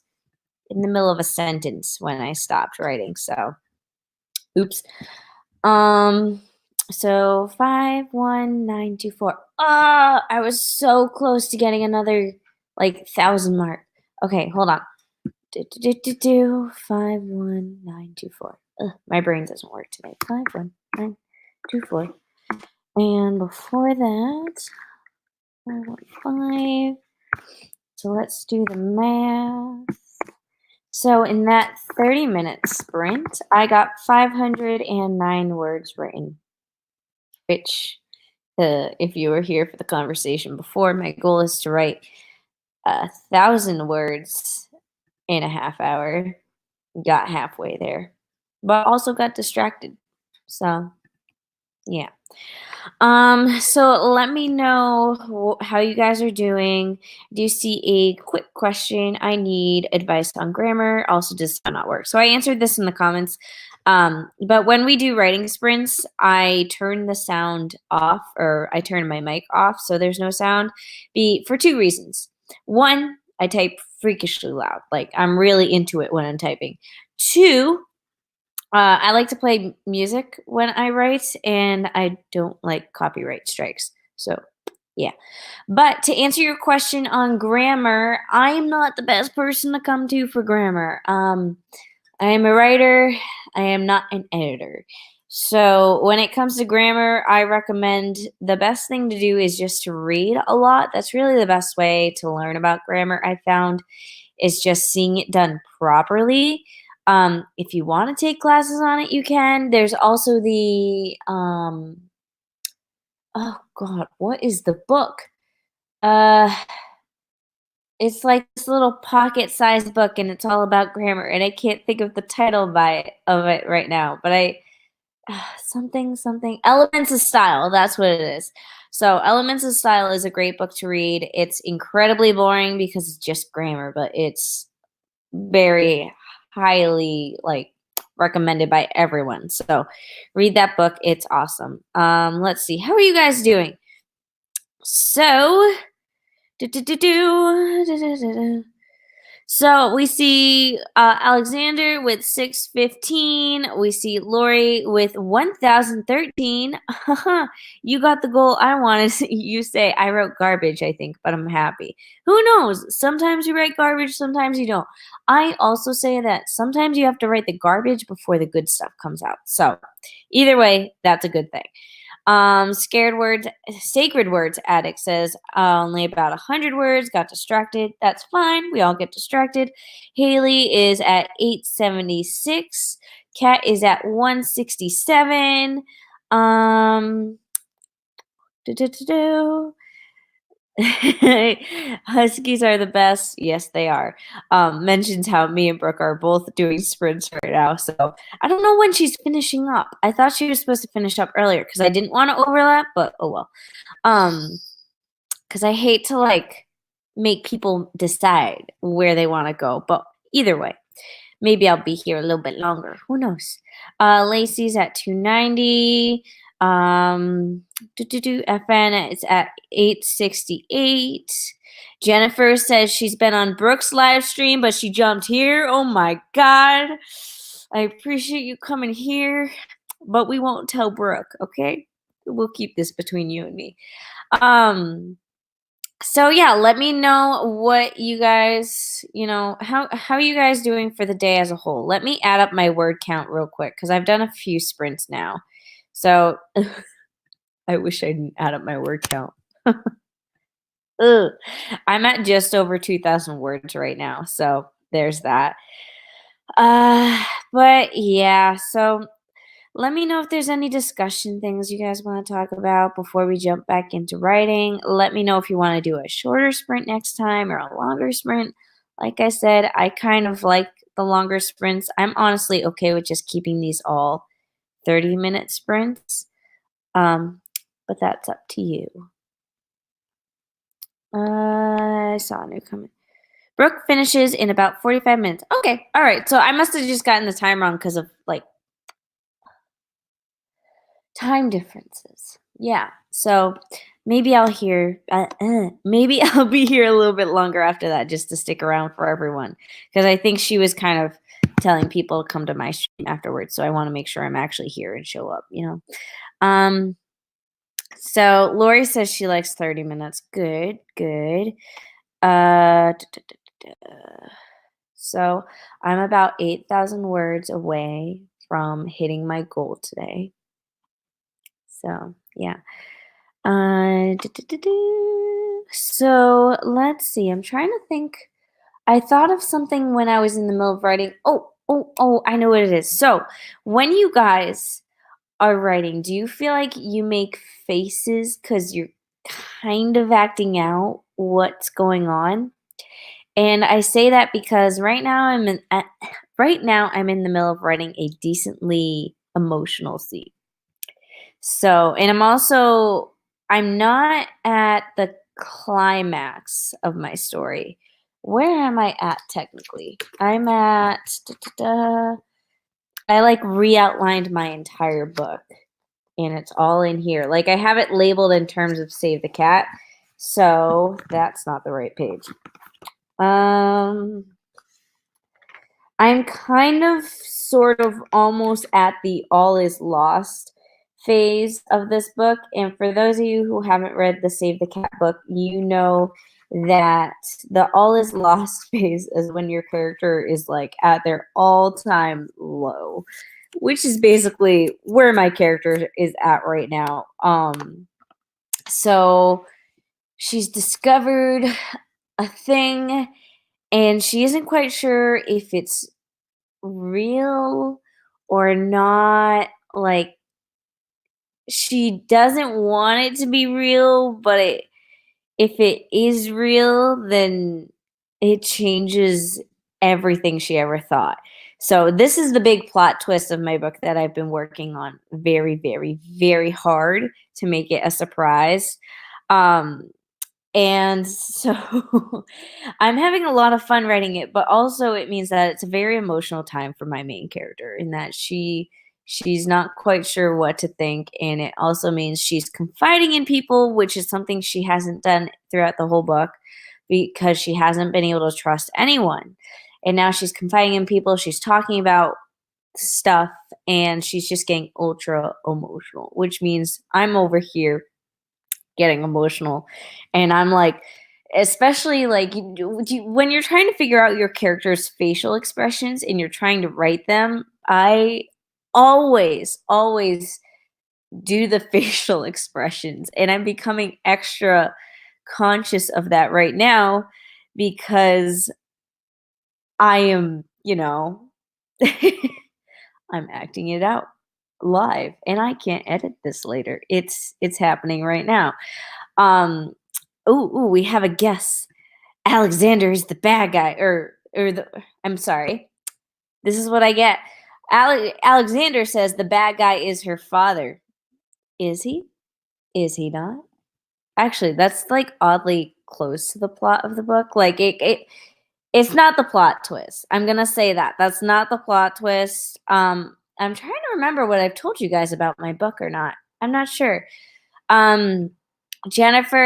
in the middle of a sentence when I stopped writing, so oops. Um, so 51924. I was so close to getting another like 1,000 mark. Okay, hold on. 51924. My brain doesn't work today. 51924. And before that, 515. So let's do the math. So in that 30-minute sprint, I got 509 words written, which, if you were here for the conversation before, my goal is to write 1,000 words in a half hour. Got halfway there, but also got distracted. So, yeah. So let me know how you guys are doing. Do you see a quick question? I need advice on grammar. Also, does sound not work? So I answered this in the comments. But when we do writing sprints, I turn the sound off, or I turn my mic off so there's no sound. For two reasons. One, I type freakishly loud. Like I'm really into it when I'm typing. Two, I like to play music when I write, and I don't like copyright strikes. So, yeah. But to answer your question on grammar, I am not the best person to come to for grammar. I am a writer, I am not an editor. So, when it comes to grammar, I recommend the best thing to do is just to read a lot. That's really the best way to learn about grammar, I found, is just seeing it done properly. If you want to take classes on it, you can. There's also the oh god, what is the book? Uh it's like this little pocket-sized book, and it's all about grammar, and I can't think of the title of it right now, but something Elements of Style, that's what it is. So Elements of Style is a great book to read. It's incredibly boring because it's just grammar, but it's very highly recommended by everyone. So read that book. It's awesome. Let's see. How are you guys doing? So so we see Alexander with 615. We see Lori with 1013. You got the goal I wanted. You say I wrote garbage, I think, but I'm happy. Who knows? Sometimes you write garbage, sometimes you don't. I also say that sometimes you have to write the garbage before the good stuff comes out. So either way, that's a good thing. Sacred Words Addict says only about 100 words, got distracted. That's fine. We all get distracted. Haley is at 876. Kat is at 167. Huskies are the best. Yes, they are. Mentions how me and Brooke are both doing sprints right now. So I don't know when she's finishing up. I thought she was supposed to finish up earlier because I didn't want to overlap, but oh well. Because I hate to make people decide where they want to go. But either way, maybe I'll be here a little bit longer. Who knows? Lacey's at 290. FN is at 868. Jennifer says she's been on Brooke's live stream, but she jumped here. Oh my god. I appreciate you coming here, but we won't tell Brooke, okay? We'll keep this between you and me. So yeah, let me know what you guys, how you guys doing for the day as a whole. Let me add up my word count real quick because I've done a few sprints now. So I wish I didn't add up my word count. Ugh. I'm at just over 2,000 words right now. So there's that. But yeah, so Let me know if there's any discussion things you guys want to talk about before we jump back into writing. Let me know if you want to do a shorter sprint next time or a longer sprint. Like I said, I kind of like the longer sprints. I'm honestly okay with just keeping these all 30-minute sprints. But that's up to you. I saw a new comment. Brooke finishes in about 45 minutes. Okay, all right. So I must have just gotten the time wrong because of like time differences. Yeah. So maybe maybe I'll be here a little bit longer after that just to stick around for everyone because I think she was kind of telling people to come to my stream afterwards. So I want to make sure I'm actually here and show up. Um. So Lori says she likes 30 minutes. Good. Good. Uh. duh, duh, duh, duh, duh. So I'm about 8,000 words away from hitting my goal today. So yeah. So let's see. I'm trying to think. I thought of something when I was in the middle of writing. Oh, I know what it is. So when you guys are writing, do you feel like you make faces because you're kind of acting out what's going on? And I say that because right now I'm in the middle of writing a decently emotional scene. So, and I'm not at the climax of my story. Where am I at technically? I'm at, I like re-outlined my entire book and it's all in here. Like I have it labeled in terms of Save the Cat. So that's not the right page. I'm kind of sort of almost at the all is lost phase of this book. And for those of you who haven't read the Save the Cat book, you know that the all is lost phase is when your character is like at their all-time low, which is basically where my character is at right now. So she's discovered a thing and she isn't quite sure if it's real or not. Like she doesn't want it to be real, but if it is real, then it changes everything she ever thought. So this is the big plot twist of my book that I've been working on very, very, very hard to make it a surprise. Um, and so I'm having a lot of fun writing it, but also it means that it's a very emotional time for my main character in that she's not quite sure what to think, and it also means she's confiding in people, which is something she hasn't done throughout the whole book because she hasn't been able to trust anyone. And now she's confiding in people, she's talking about stuff, and she's just getting ultra emotional, which means I'm over here getting emotional. And I'm like, especially like when you're trying to figure out your character's facial expressions and you're trying to write them, I always do the facial expressions. And I'm becoming extra conscious of that right now because I am, I'm acting it out live and I can't edit this later. It's happening right now. Um, we have a guess. Alexander is the bad guy, I'm sorry. This is what I get. Alexander says the bad guy is her father. Is he? Is he not? Actually, that's like oddly close to the plot of the book. Like it's not the plot twist. I'm gonna say that. That's not the plot twist. I'm trying to remember what I've told you guys about my book or not. I'm not sure. Um, Creative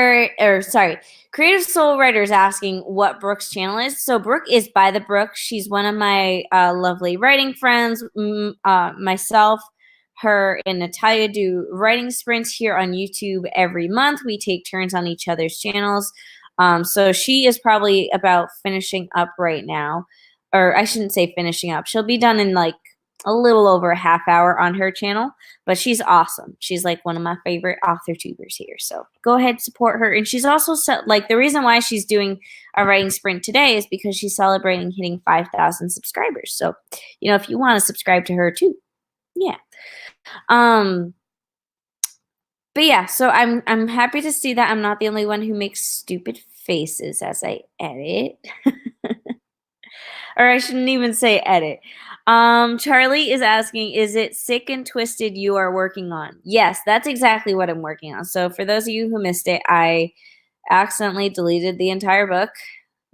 Soul Writer is asking what Brooke's channel is. So Brooke is By the Brook. She's one of my lovely writing friends. Myself, her, and Natalia do writing sprints here on YouTube every month. We take turns on each other's channels. So she is probably about finishing up right now. Or I shouldn't say finishing up. She'll be done in like a little over a half hour on her channel, but she's awesome. She's like one of my favorite author tubers here. So go ahead, support her. And she's also like the reason why she's doing a writing sprint today is because she's celebrating hitting 5,000 subscribers. So, if you want to subscribe to her too. Yeah. Um, but yeah, so I'm happy to see that I'm not the only one who makes stupid faces as I edit. Or I shouldn't even say edit. Charlie is asking, is it Sick and Twisted you are working on? Yes, that's exactly what I'm working on. So for those of you who missed it, I accidentally deleted the entire book.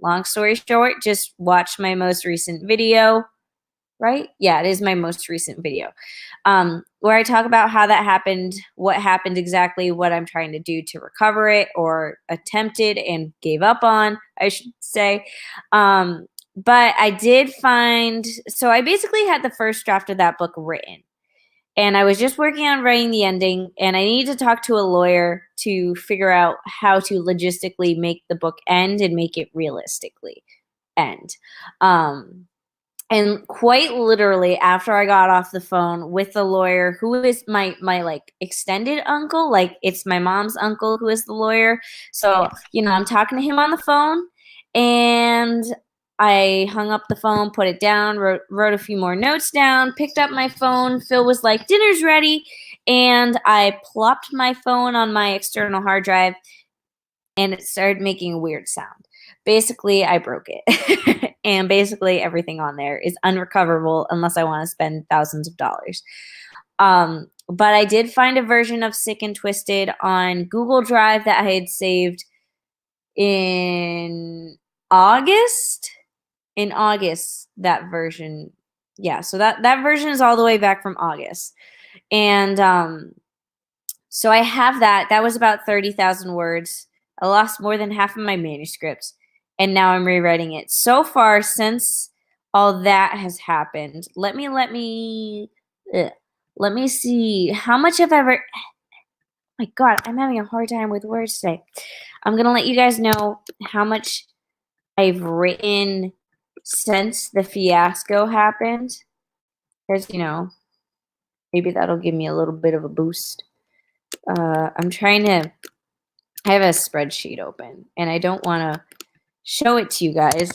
Long story short, just watch my most recent video, right? Yeah, it is my most recent video. Where I talk about how that happened, what happened exactly, what I'm trying to do to recover it or attempted and gave up on, I should say. But I did find, so I basically had the first draft of that book written. And I was just working on writing the ending, and I needed to talk to a lawyer to figure out how to logistically make the book end and make it realistically end. And quite literally, after I got off the phone with the lawyer, who is my like extended uncle, like it's my mom's uncle who is the lawyer. So, I'm talking to him on the phone, and I hung up the phone, put it down, wrote a few more notes down, picked up my phone. Phil was like, "Dinner's ready." And I plopped my phone on my external hard drive, and it started making a weird sound. Basically, I broke it. And basically everything on there is unrecoverable unless I want to spend thousands of dollars. But I did find a version of Sick and Twisted on Google Drive that I had saved in August. In August, that version. Yeah, so that version is all the way back from August. And so I have that. That was about 30,000 words. I lost more than half of my manuscripts, and now I'm rewriting it. So far, since all that has happened, ugh, let me see how much I've ever. My God, I'm having a hard time with words today. I'm gonna let you guys know how much I've written since the fiasco happened, because maybe that'll give me a little bit of a boost. I'm trying to. I have a spreadsheet open, and I don't want to show it to you guys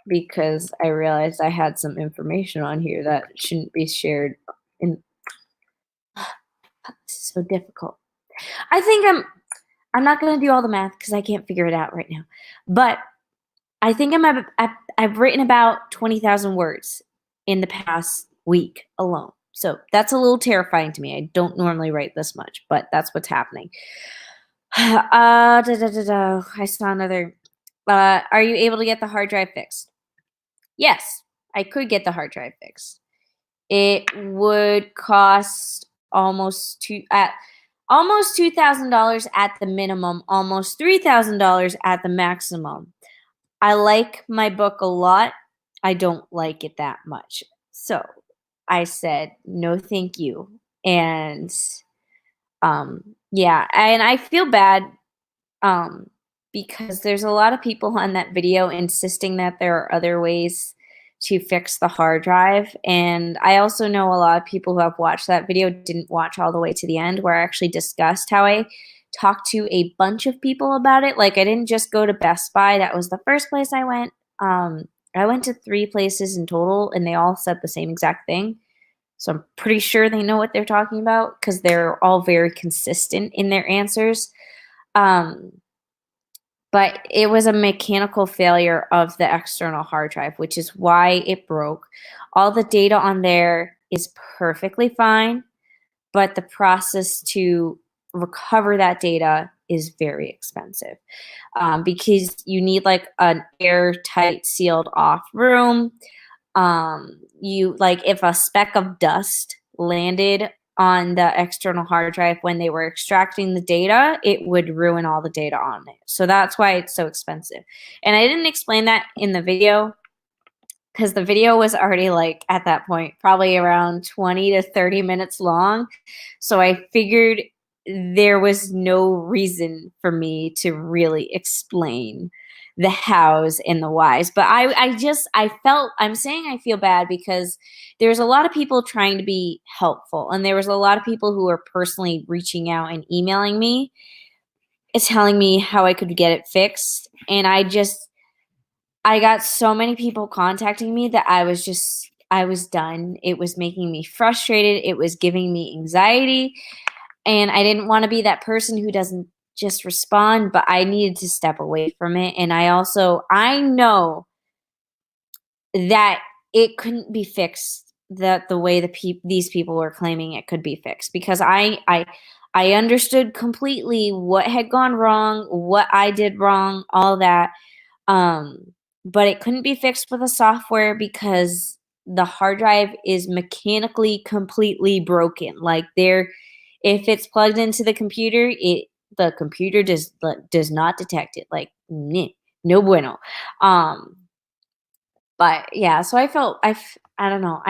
because I realized I had some information on here that shouldn't be shared. In This is so difficult. I think I'm not going to do all the math because I can't figure it out right now. But I think I've written about 20,000 words in the past week alone. So that's a little terrifying to me. I don't normally write this much, but that's what's happening. I saw another. Are you able to get the hard drive fixed? Yes, I could get the hard drive fixed. It would cost almost $2,000 at the minimum, almost $3,000 at the maximum. I like my book a lot. I don't like it that much. So I said no, thank you. And yeah, and I feel bad um, because there's a lot of people on that video insisting that there are other ways to fix the hard drive. And I also know a lot of people who have watched that video didn't watch all the way to the end, where I actually discussed how I talked to a bunch of people about it. Like, I didn't just go to Best Buy, that was the first place I went. I went to 3 places in total, and they all said the same exact thing. So I'm pretty sure they know what they're talking about because they're all very consistent in their answers. Um, but it was a mechanical failure of the external hard drive, which is why it broke. All the data on there is perfectly fine, but the process to recover that data is very expensive because you need like an airtight, sealed off room. You like if a speck of dust landed on the external hard drive when they were extracting the data, it would ruin all the data on it. So that's why it's so expensive. And I didn't explain that in the video because the video was already like at that point probably around 20 to 30 minutes long. So I figured there was no reason for me to really explain the hows and the whys. But I'm saying I feel bad because there's a lot of people trying to be helpful, and there was a lot of people who were personally reaching out and emailing me, telling me how I could get it fixed. And I got so many people contacting me that I was done. It was making me frustrated. It was giving me anxiety. And I didn't want to be that person who doesn't just respond, but I needed to step away from it. And I know that it couldn't be fixed that the way these people were claiming it could be fixed, because I understood completely what had gone wrong, what I did wrong, all that. Um, but it couldn't be fixed with a software because the hard drive is mechanically completely broken. Like, if it's plugged into the computer does not detect it. Like, no bueno. Um, but yeah, so I don't know.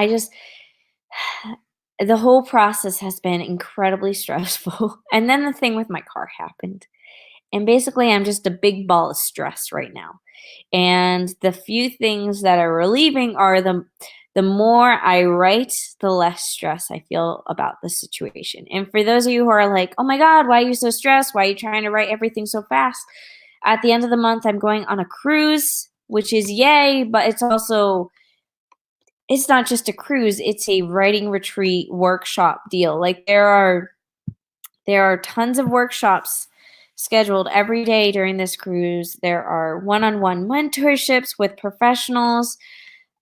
The whole process has been incredibly stressful. And then the thing with my car happened. And basically, I'm just a big ball of stress right now. And the few things that are relieving are the more I write, the less stress I feel about the situation. And for those of you who are like, "Oh my god, why are you so stressed? Why are you trying to write everything so fast?" At the end of the month, I'm going on a cruise, which is yay, but it's not just a cruise, it's a writing retreat workshop deal. Like, there are tons of workshops scheduled every day during this cruise. There are one-on-one mentorships with professionals.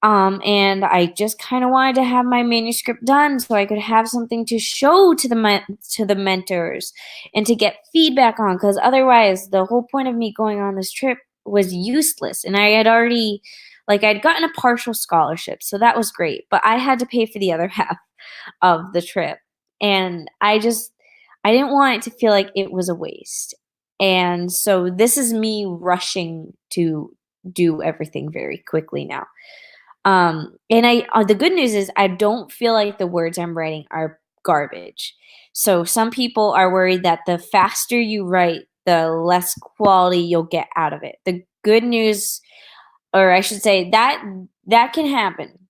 And I just kind of wanted to have my manuscript done so I could have something to show to the mentors and to get feedback on, because otherwise the whole point of me going on this trip was useless. And I had already, like, I'd gotten a partial scholarship, so that was great, but I had to pay for the other half of the trip. And I didn't want it to feel like it was a waste. And so this is me rushing to do everything very quickly now. And the good news is I don't feel like the words I'm writing are garbage. So some people are worried that the faster you write, the less quality you'll get out of it. The good news, or I should say, that can happen.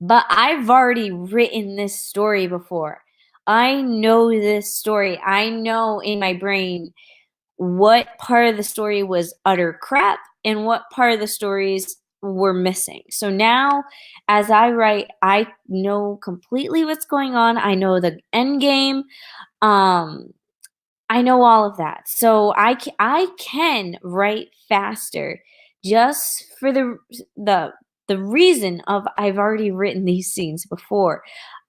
But I've already written this story before. I know this story. I know in my brain what part of the story was utter crap and what part of the stories were missing. So now, as I write, I know completely what's going on. I know the end game. Um, I know all of that. So I can write faster just for the reason of I've already written these scenes before.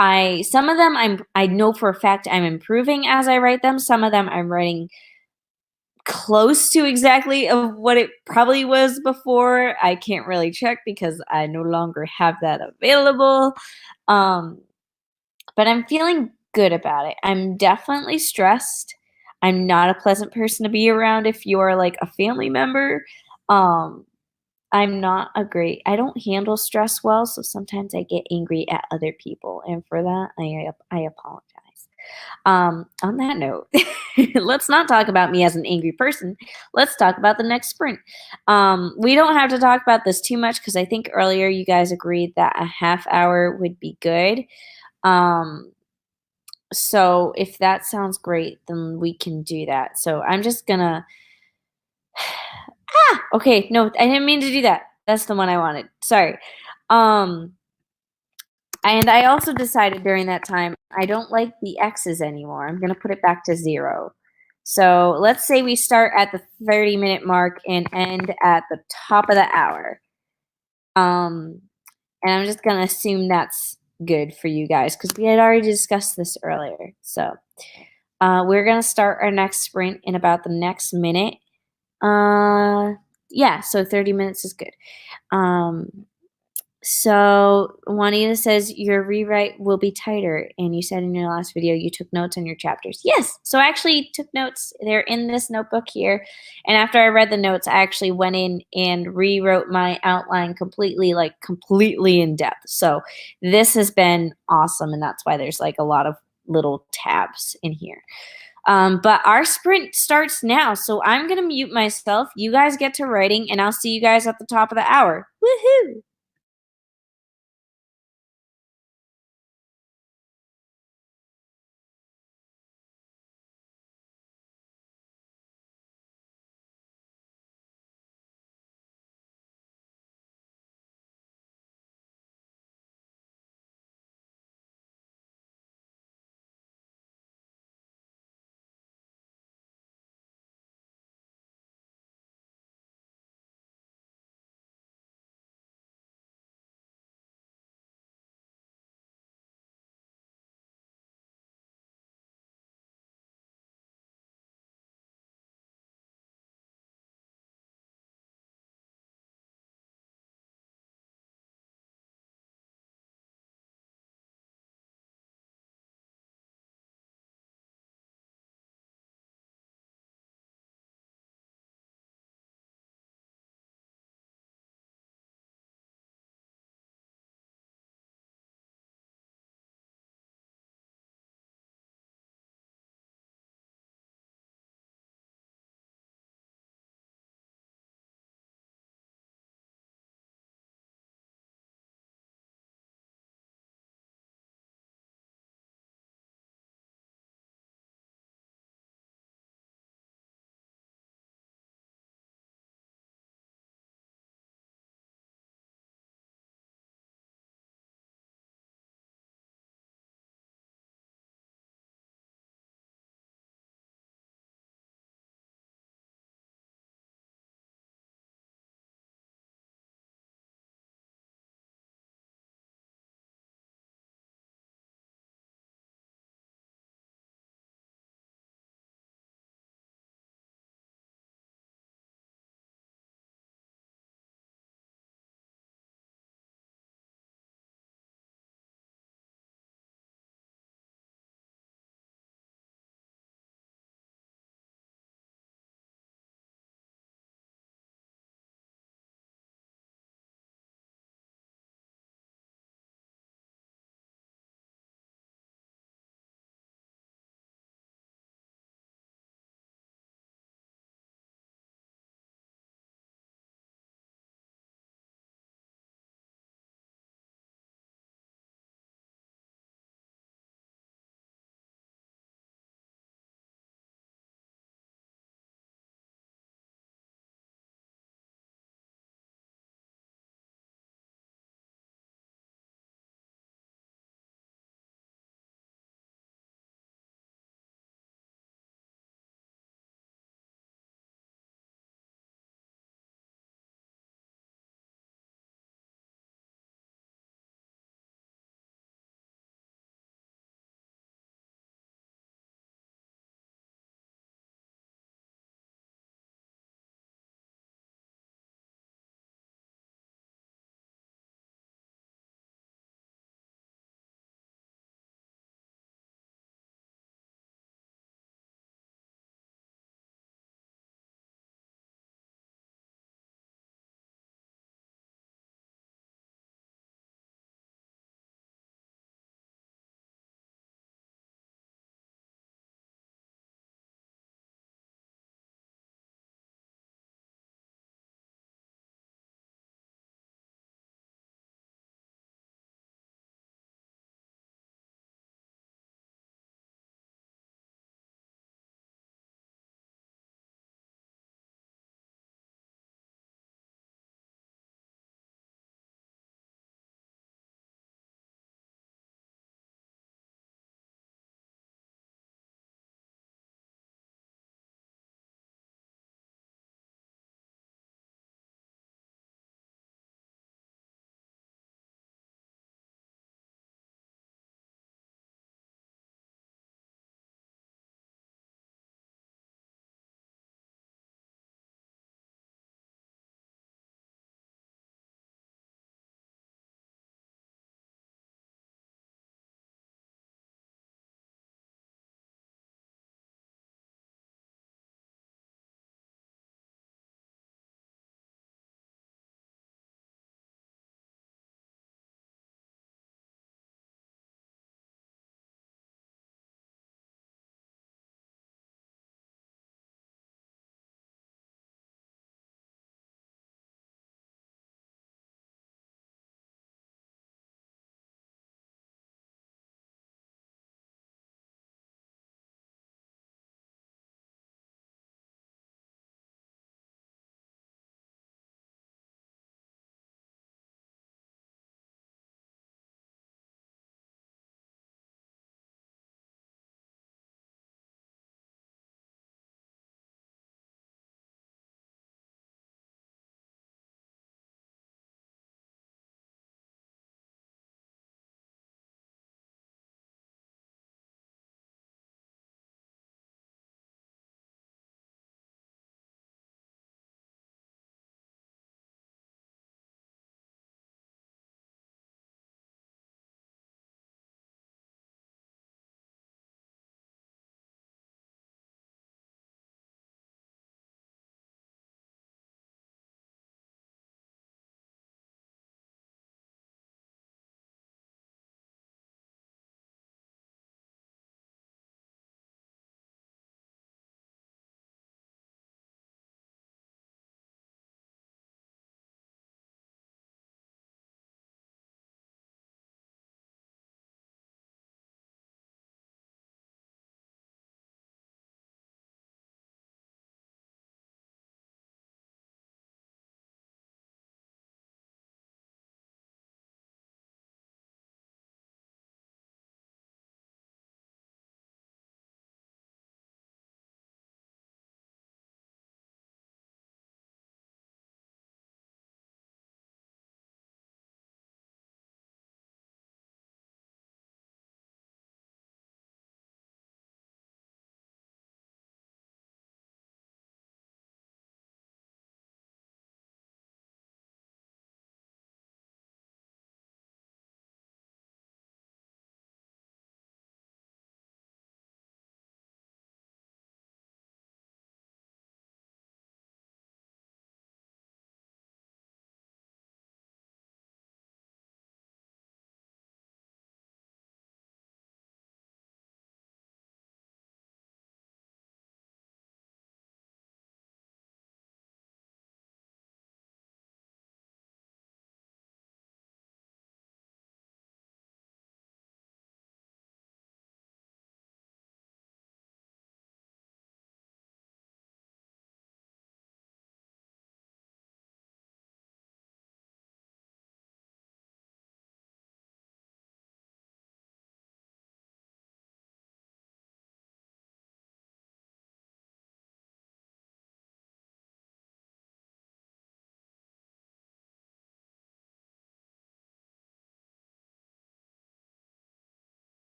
Some of them I know for a fact I'm improving as I write them. Some of them I'm writing close to exactly of what it probably was before. I can't really check because I no longer have that available. Um, but I'm feeling good about it. I'm definitely stressed. I'm not a pleasant person to be around if you're like a family member. Um, I don't handle stress well, so sometimes I get angry at other people, and for that, I apologize. On that note, let's not talk about me as an angry person. Let's talk about the next sprint. We don't have to talk about this too much because I think earlier you guys agreed that a half hour would be good. Um, so if that sounds great, then we can do that. So I'm just gonna. Okay, no, I didn't mean to do that. That's the one I wanted. Sorry. Um, and I also decided during that time I don't like the X's anymore. I'm gonna put it back to 0. So let's say we start at the 30-minute mark and end at the top of the hour. Um, and I'm just gonna assume that's good for you guys because we had already discussed this earlier. So we're gonna start our next sprint in about the next minute. Yeah, so 30 minutes is good. Um, so Juanita says your rewrite will be tighter, and you said in your last video you took notes on your chapters. Yes, so I actually took notes. They're in this notebook here, and after I read the notes, I actually went in and rewrote my outline completely, like completely in depth. So this has been awesome, and that's why there's like a lot of little tabs in here. But our sprint starts now, so I'm gonna mute myself. You guys get to writing, and I'll see you guys at the top of the hour. Woohoo!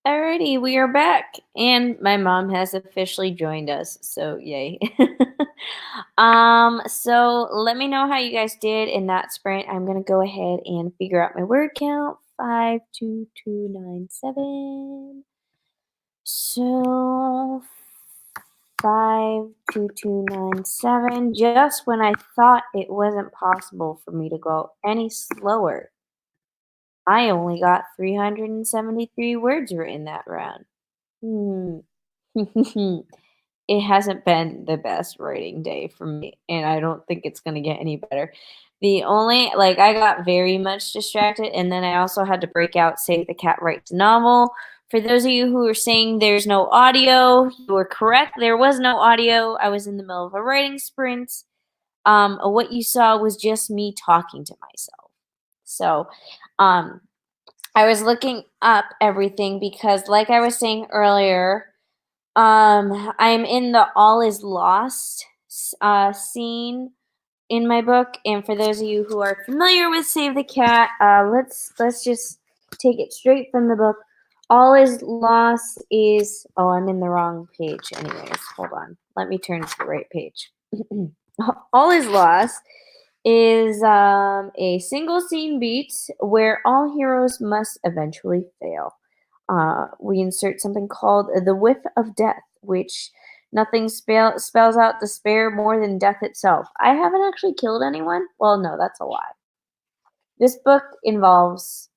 Alrighty, we are back, and my mom has officially joined us, so yay. So let me know how you guys did in that sprint. I'm gonna go ahead and figure out my word count. 52297. So 52297. Just when I thought it wasn't possible for me to go any slower, I only got 373 words written that round. Hmm. It hasn't been the best writing day for me, and I don't think it's gonna get any better. The only like, I got very much distracted, and then I also had to break out Save the Cat Writes a Novel. For those of you who are saying there's no audio, you were correct. There was no audio. I was in the middle of a writing sprint. What you saw was just me talking to myself. So, um, I was looking up everything because, like I was saying earlier, I'm in the all is lost scene in my book, and for those of you who are familiar with Save the Cat, let's just take it straight from the book. All is lost is I'm in the wrong page. Anyways, hold on. Let me turn to the right page. All is lost is a single scene beat where all heroes must eventually fail. We insert something called the whiff of death, which nothing spells out despair more than death itself. I haven't actually killed anyone. Well, no, that's a lie. This book involves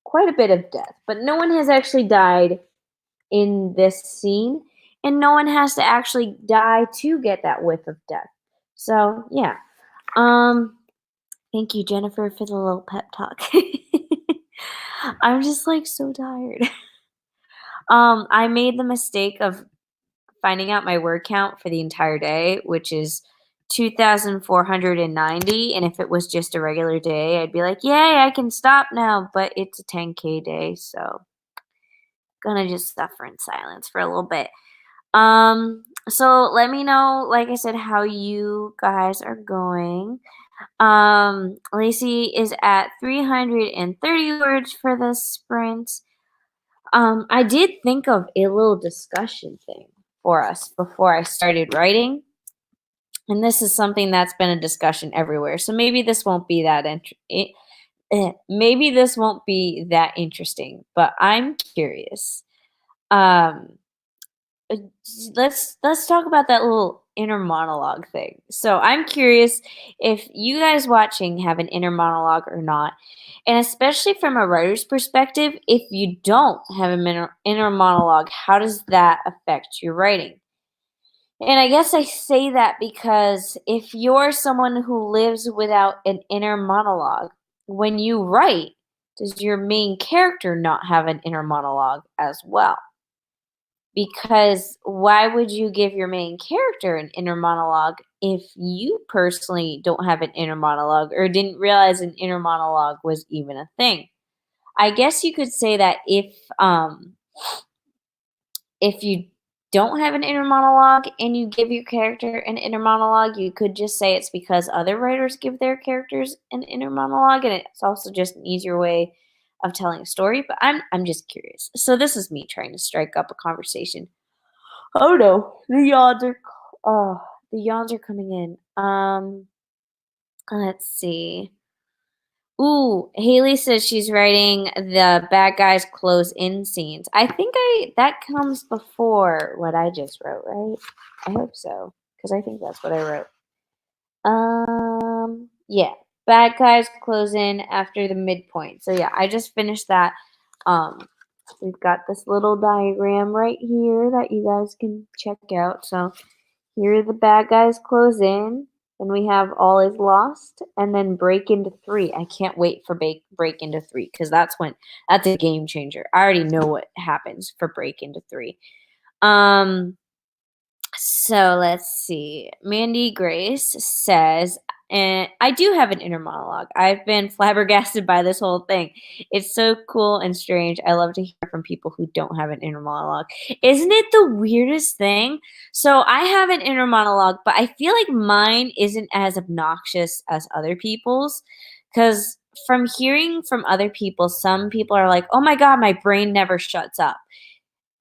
quite a bit of death, but no one has actually died in this scene, and no one has to actually die to get that whiff of death. So, yeah. Um, Thank you, Jennifer, for the little pep talk. I'm just like so tired. I made the mistake of finding out my word count for the entire day, which is 2,490. And if it was just a regular day, I'd be like, yay, I can stop now. But it's a 10K day, so gonna just suffer in silence for a little bit. So let me know, like I said, how you guys are going. Lacey is at 330 words for this sprint. I did think of a little discussion thing for us before I started writing. And this is something that's been a discussion everywhere. So maybe this won't be that maybe this won't be that interesting, but I'm curious. Um uh, let's talk about that little inner monologue thing. So I'm curious if you guys watching have an inner monologue or not. And especially from a writer's perspective, if you don't have an inner monologue, how does that affect your writing? And I guess I say that because if you're someone who lives without an inner monologue, when you write, does your main character not have an inner monologue as well? Because why would you give your main character an inner monologue if you personally don't have an inner monologue or didn't realize an inner monologue was even a thing? I guess you could say that if you don't have an inner monologue and you give your character an inner monologue, you could just say it's because other writers give their characters an inner monologue, and it's also just an easier way of telling a story. But I'm just curious. So this is me trying to strike up a conversation. Oh no, the yawns are coming in. Let's see. Ooh, Haley says she's writing the bad guys close in scenes. I think that comes before what I just wrote, right? I hope so, because I think that's what I wrote. Yeah, bad guys close in after the midpoint. So yeah, I just finished that. Um, we've got this little diagram right here that you guys can check out. So here the bad guys close in. Then we have All Is Lost, and then Break Into 3. I can't wait for Break Into 3 because that's a game changer. I already know what happens for Break Into 3. So let's see. Mandy Grace says, and I do have an inner monologue. I've been flabbergasted by this whole thing. It's so cool and strange. I love to hear from people who don't have an inner monologue. Isn't it the weirdest thing? So I have an inner monologue, but I feel like mine isn't as obnoxious as other people's. Because from hearing from other people, some people are like, "Oh my god, my brain never shuts up."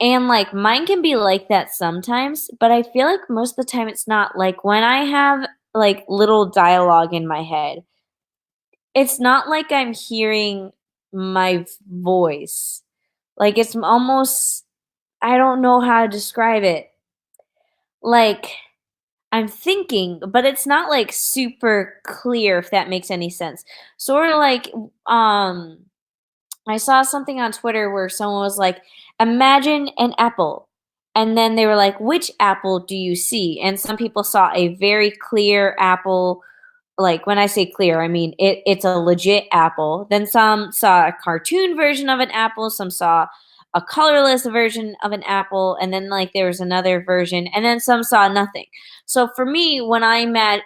And, like, mine can be like that sometimes, but I feel like most of the time it's not. Like, when I have, like, little dialogue in my head, it's not like I'm hearing my voice. Like, it's almost I don't know how to describe it. Like, I'm thinking, but it's not, like, super clear, if that makes any sense. Sorta like, um I saw something on Twitter where someone was like, "Imagine an apple." And then they were like, "Which apple do you see?" And some people saw a very clear apple. Like, when I say clear, I mean it's a legit apple. Then some saw a cartoon version of an apple, some saw a colorless version of an apple, and then, like, there was another version, and then some saw nothing. So for me, when I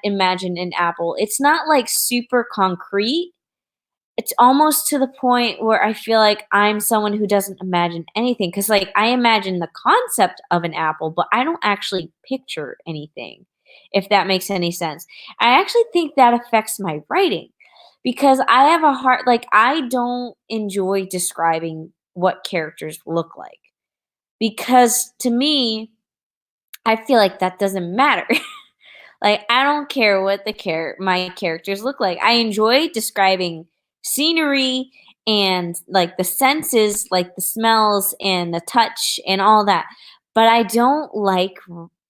imagine an apple, it's not, like, super concrete. It's almost to the point where I feel like I'm someone who doesn't imagine anything, because, like, I imagine the concept of an apple, but I don't actually picture anything, if that makes any sense. I actually think that affects my writing because I have a hard like, I don't enjoy describing what characters look like because to me, I feel like that doesn't matter. Like, I don't care what my characters look like. I enjoy describing scenery and, like, the senses, like the smells and the touch and all that, but I don't like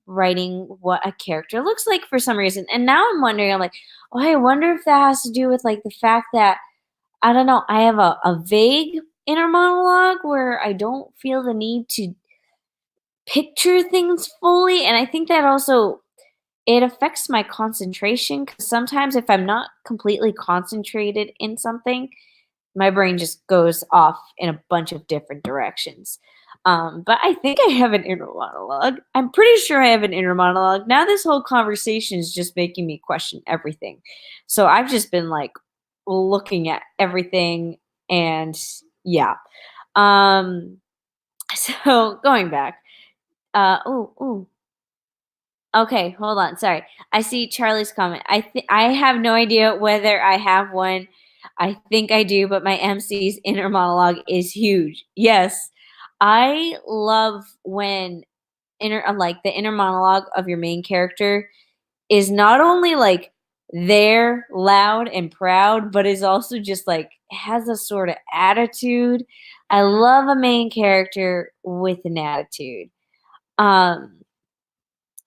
writing what a character looks like for some reason, and now I'm wondering, I'm like, "Oh, I wonder if that has to do with, like, the fact that" I don't know, I have a vague inner monologue where I don't feel the need to picture things fully, and I think that also it affects my concentration because sometimes if I'm not completely concentrated in something, my brain just goes off in a bunch of different directions. But I think I have an inner monologue. I'm pretty sure I have an inner monologue. Now this whole conversation is just making me question everything. So I've just been like looking at everything and yeah. Um so going back. Oh, okay, hold on. Sorry. I see Charlie's comment. I have no idea whether I have one. I think I do, but my MC's inner monologue is huge. Yes. I love when like the inner monologue of your main character is not only like there loud and proud, but is also just like has a sort of attitude. I love a main character with an attitude. Um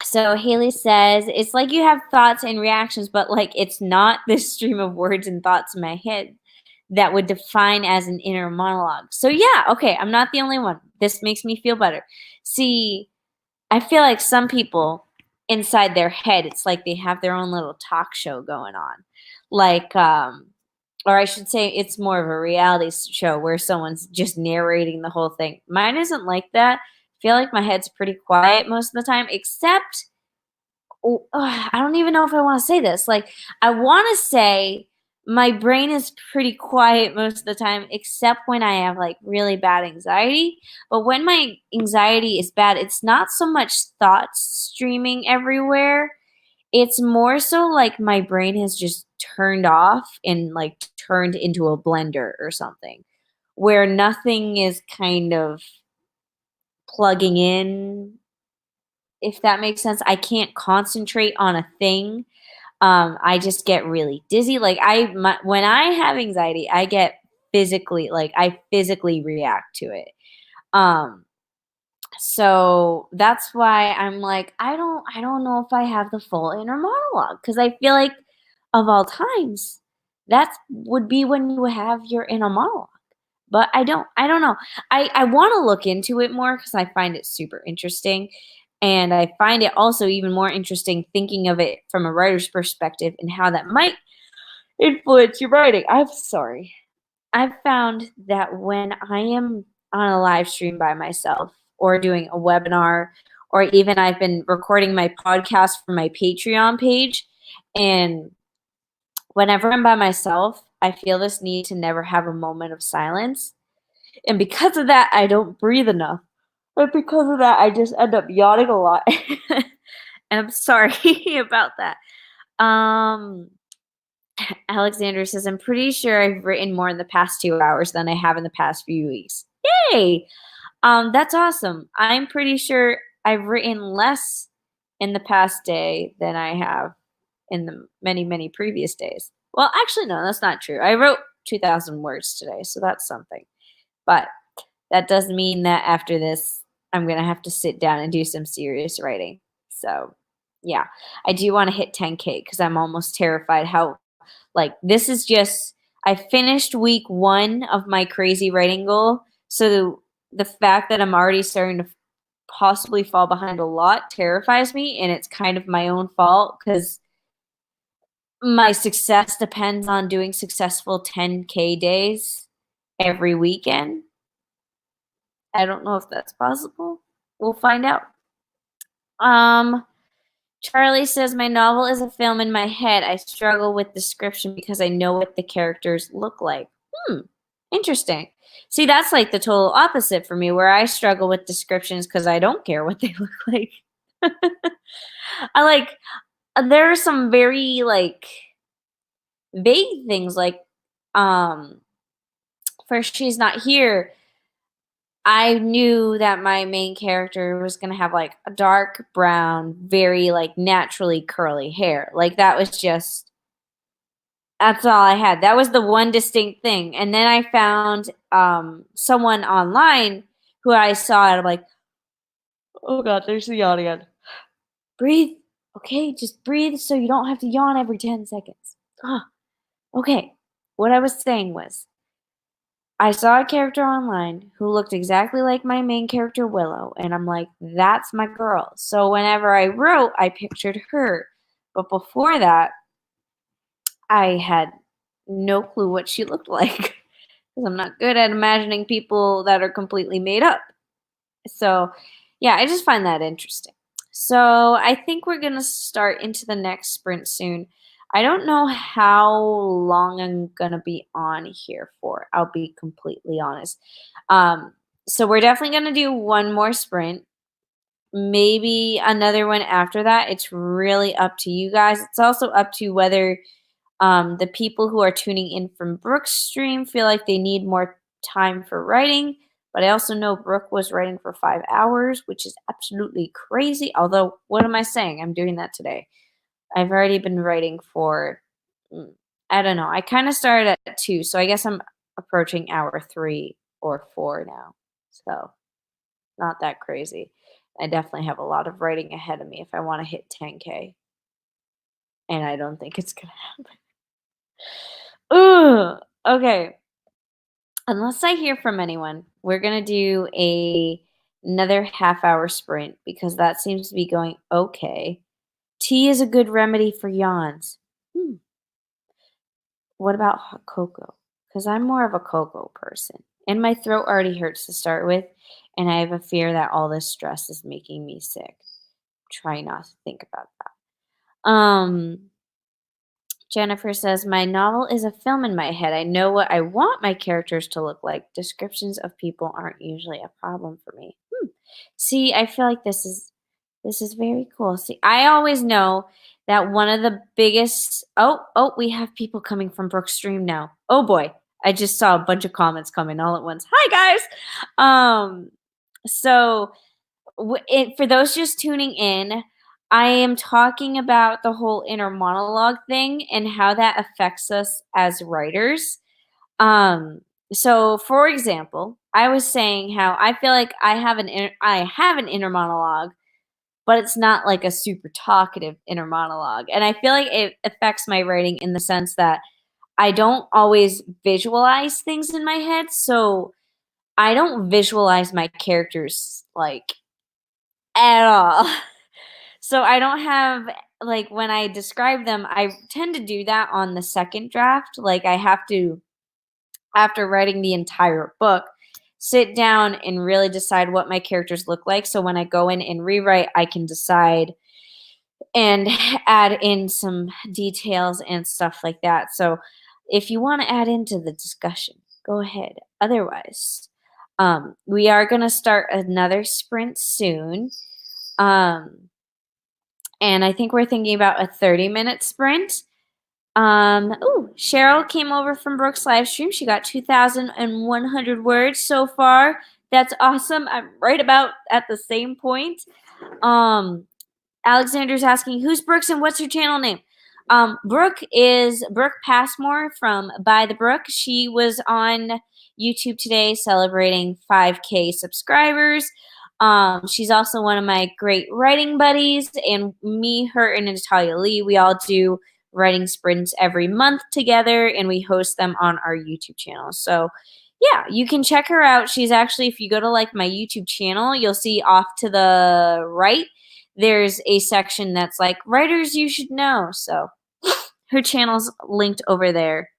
so Haley says, it's like you have thoughts and reactions, but like it's not this stream of words and thoughts in my head that would define as an inner monologue. So yeah, okay, I'm not the only one. This makes me feel better. See, I feel like some people inside their head, it's like they have their own little talk show going on. Like or I should say it's more of a reality show where someone's just narrating the whole thing. Mine isn't like that. I feel like my head's pretty quiet most of the time, except I don't even know if I wanna say this, like, I wanna say my brain is pretty quiet most of the time, except when I have, like, really bad anxiety, but when my anxiety is bad, it's not so much thoughts streaming everywhere, it's more so like my brain has just turned off and, like, turned into a blender or something, where nothing is kind of plugging in, if that makes sense. I can't concentrate on a thing. I just get really dizzy. Like when I have anxiety, I get physically like I physically react to it. Um, so that's why I'm like I don't know if I have the full inner monologue because I feel like of all times that would be when you have your inner monologue. But I don't know. I wanna look into it more because I find it super interesting, and I find it also even more interesting thinking of it from a writer's perspective and how that might influence your writing. I'm sorry. I've found that when I am on a live stream by myself or doing a webinar, or even I've been recording my podcast for my Patreon page, and whenever I'm by myself, I feel this need to never have a moment of silence. And because of that, I don't breathe enough. But because of that, I just end up yawning a lot. And I'm sorry about that. Um, Alexander says, I'm pretty sure I've written more in the past 2 hours than I have in the past few weeks. Yay! That's awesome. I'm pretty sure I've written less in the past day than I have in the many, many previous days. Well, actually, no, that's not true. I wrote 2,000 words today, so that's something. But that does mean that after this, I'm going to have to sit down and do some serious writing. So, yeah, I do want to hit 10K because I'm almost terrified how, like, this is just, I finished week 1 of my crazy writing goal. So the fact that I'm already starting to possibly fall behind a lot terrifies me. And it's kind of my own fault because my success depends on doing successful 10K days every weekend. I don't know if that's possible. We'll find out. Um, Charlie says, my novel is a film in my head. I struggle with description because I know what the characters look like. Interesting. See, that's like the total opposite for me, where I struggle with descriptions because I don't care what they look like. I like, there are some very like vague things like, for She's Not Here, I knew that my main character was gonna have like a dark brown, very like naturally curly hair. Like that was just that's all I had. That was the one distinct thing. And then I found someone online who I saw and I'm like, oh god, there's the yawn again. Breathe. Okay, just breathe so you don't have to yawn every 10 seconds. Okay. What I was saying was I saw a character online who looked exactly like my main character, Willow, and I'm like, that's my girl. So whenever I wrote, I pictured her. But before that, I had no clue what she looked like because I'm not good at imagining people that are completely made up. So, yeah, I just find that interesting. So, I think we're going to start into the next sprint soon. I don't know how long I'm going to be on here for. I'll be completely honest. So, we're definitely going to do one more sprint, maybe another one after that. It's really up to you guys. It's also up to whether the people who are tuning in from Brooke's stream feel like they need more time for writing. But I also know Brooke was writing for 5 hours, which is absolutely crazy. Although, what am I saying? I'm doing that today. I've already been writing for, I don't know. I kind of started at 2, so I guess I'm approaching hour 3 or 4 now. So, not that crazy. I definitely have a lot of writing ahead of me if I want to hit 10K. And I don't think it's going to happen. Ugh. Okay. Unless I hear from anyone, we're gonna do another half-hour sprint because that seems to be going okay. Tea is a good remedy for yawns. Hmm. What about hot cocoa? Because I'm more of a cocoa person, and my throat already hurts to start with, and I have a fear that all this stress is making me sick. Try not to think about that. Jennifer says, my novel is a film in my head. I know what I want my characters to look like. Descriptions of people aren't usually a problem for me. See, I feel like this is very cool. See, I always know that one of the biggest we have people coming from Brooke's stream now. Oh boy. I just saw a bunch of comments coming all at once. Hi guys. So for those just tuning in, I am talking about the whole inner monologue thing and how that affects us as writers. Um, so for example, I was saying how I feel like I have an inner monologue, but it's not like a super talkative inner monologue. And I feel like it affects my writing in the sense that I don't always visualize things in my head, so I don't visualize my characters like at all. So I don't have like when I describe them, I tend to do that on the second draft. Like I have to, after writing the entire book, sit down and really decide what my characters look like. So when I go in and rewrite, I can decide and add in some details and stuff like that. So if you want to add into the discussion, go ahead. Otherwise, we are going to start another sprint soon. And I think we're thinking about a 30-minute sprint. Cheryl came over from Brooke's live stream. She got 2,100 words so far. That's awesome. I'm right about at the same point. Alexander's asking, who's Brooks and what's her channel name? Brooke is Brooke Passmore from By the Brook. She was on YouTube today celebrating 5K subscribers. She's also one of my great writing buddies, and me, her, and Natalia Lee, we all do writing sprints every month together, and we host them on our YouTube channel. So yeah, you can check her out. She's actually, if you go to like my YouTube channel, you'll see off to the right, there's a section that's like writers you should know. So her channel's linked over there.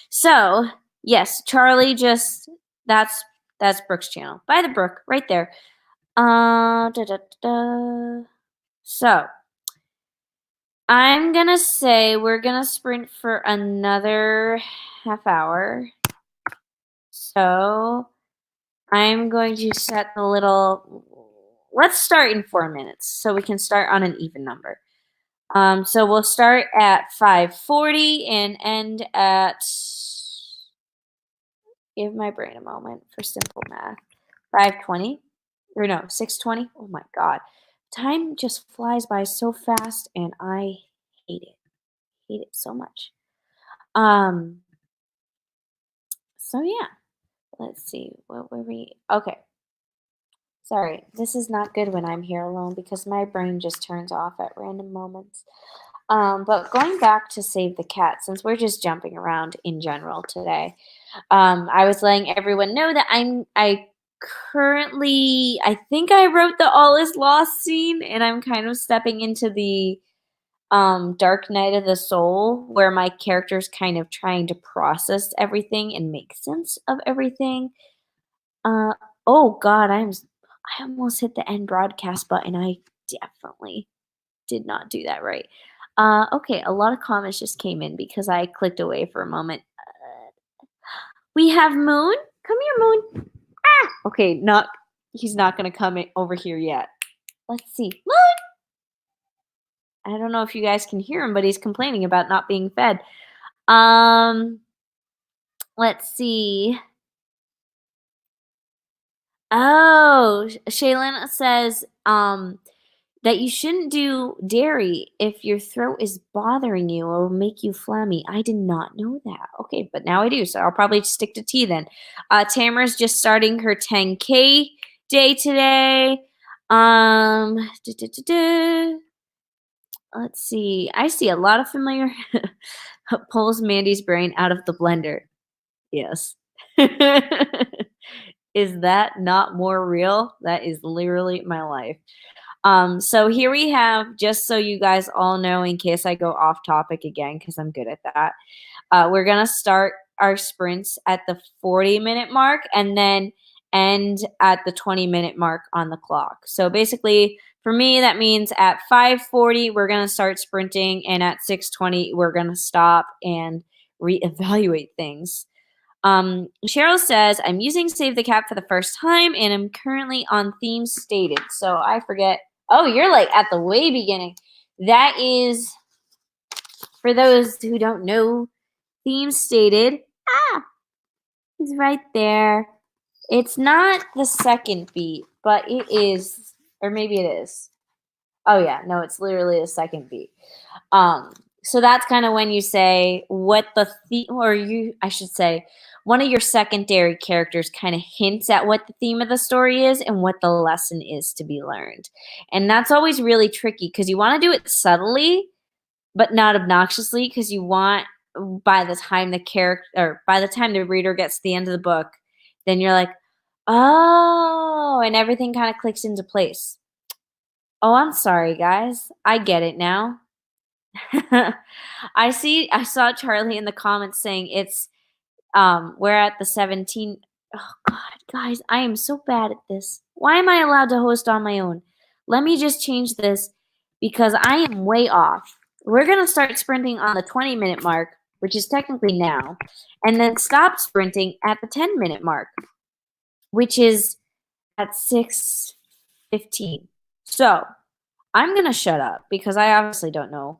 So yes, Charlie just, that's Brooke's channel. By the Brook, right there. So I'm gonna say we're gonna sprint for another half hour. So I'm going to set the little, let's start in 4 minutes so we can start on an even number. So we'll start at 5:40 and end at, give my brain a moment for simple math, 5:20, or no, 6:20. Oh my God. Time just flies by so fast and I hate it. Hate it so much. So yeah, let's see, what were we, okay. Sorry, this is not good when I'm here alone because my brain just turns off at random moments. But going back to Save the Cat, since we're just jumping around in general today, I was letting everyone know that I currently, I think I wrote the All Is Lost scene, and I'm kind of stepping into the Dark Night of the Soul, where my character's kind of trying to process everything and make sense of everything. Oh God, I almost hit the end broadcast button. I definitely did not do that right. Okay, a lot of comments just came in because I clicked away for a moment. We have Moon. Come here, Moon. Ah! Okay, he's not gonna come over here yet. Let's see. Moon! I don't know if you guys can hear him, but he's complaining about not being fed. Let's see. Oh, Shaylin says, that you shouldn't do dairy if your throat is bothering you or will make you phlegmy. I did not know that. Okay, but now I do, so I'll probably stick to tea then. Tamara's just starting her 10K day today. Let's see. I see a lot of familiar pulls Mandy's brain out of the blender. Yes. Is that not more real? That is literally my life. So here we have, just so you guys all know, in case I go off topic again, because I'm good at that, we're going to start our sprints at the 40-minute mark and then end at the 20-minute mark on the clock. So basically, for me, that means at 5:40, we're going to start sprinting, and at 6:20, we're going to stop and reevaluate things. Cheryl says, I'm using Save the Cat for the first time, and I'm currently on themes stated. So I forget. Oh, you're like at the way beginning. That is, for those who don't know, themes stated. Ah, he's right there. It's not the second beat, but it is, or maybe it is. Oh yeah, no, it's literally the second beat. So that's kind of when you say what the theme, or I should say, one of your secondary characters kind of hints at what the theme of the story is and what the lesson is to be learned. And that's always really tricky because you want to do it subtly, but not obnoxiously, because you want, by the time the reader gets to the end of the book, then you're like, oh, and everything kind of clicks into place. Oh, I'm sorry, guys. I get it now. I saw Charlie in the comments saying it's we're at the 17. Oh God, guys, I am so bad at this. Why am I allowed to host on my own? Let me just change this because I am way off. We're gonna start sprinting on the 20-minute mark, which is technically now, and then stop sprinting at the 10-minute mark, which is at 6:15. So I'm gonna shut up because I obviously don't know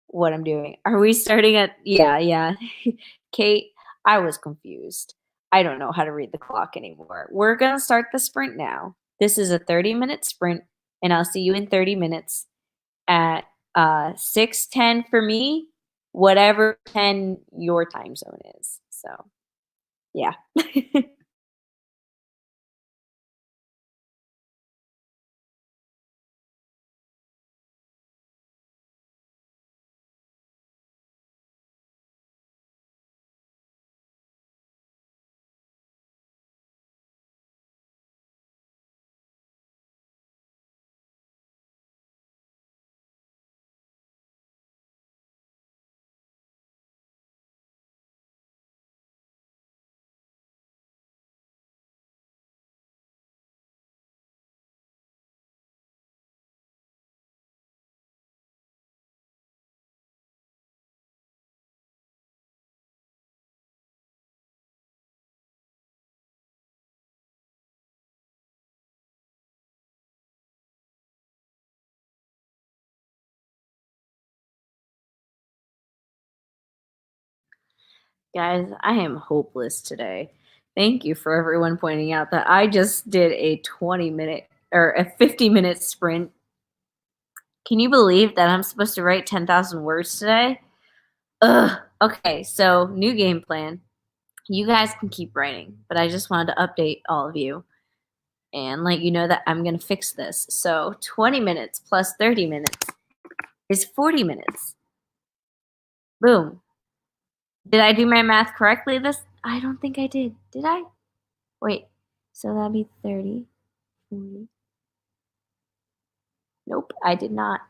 what I'm doing. Are we starting at yeah. Kate, I was confused. I don't know how to read the clock anymore. We're gonna start the sprint now. This is a 30-minute sprint, and I'll see you in 30 minutes at 6:10 for me, whatever 10 your time zone is. So yeah. Guys, I am hopeless today. Thank you for everyone pointing out that I just did a 20-minute or a 50-minute sprint. Can you believe that I'm supposed to write 10,000 words today? Ugh. Okay, so new game plan. You guys can keep writing, but I just wanted to update all of you and let you know that I'm going to fix this. So 20 minutes plus 30 minutes is 40 minutes. Boom. Did I do my math correctly this? I don't think I did. Did I? Wait. So that'd be 30, 40. Nope, I did not.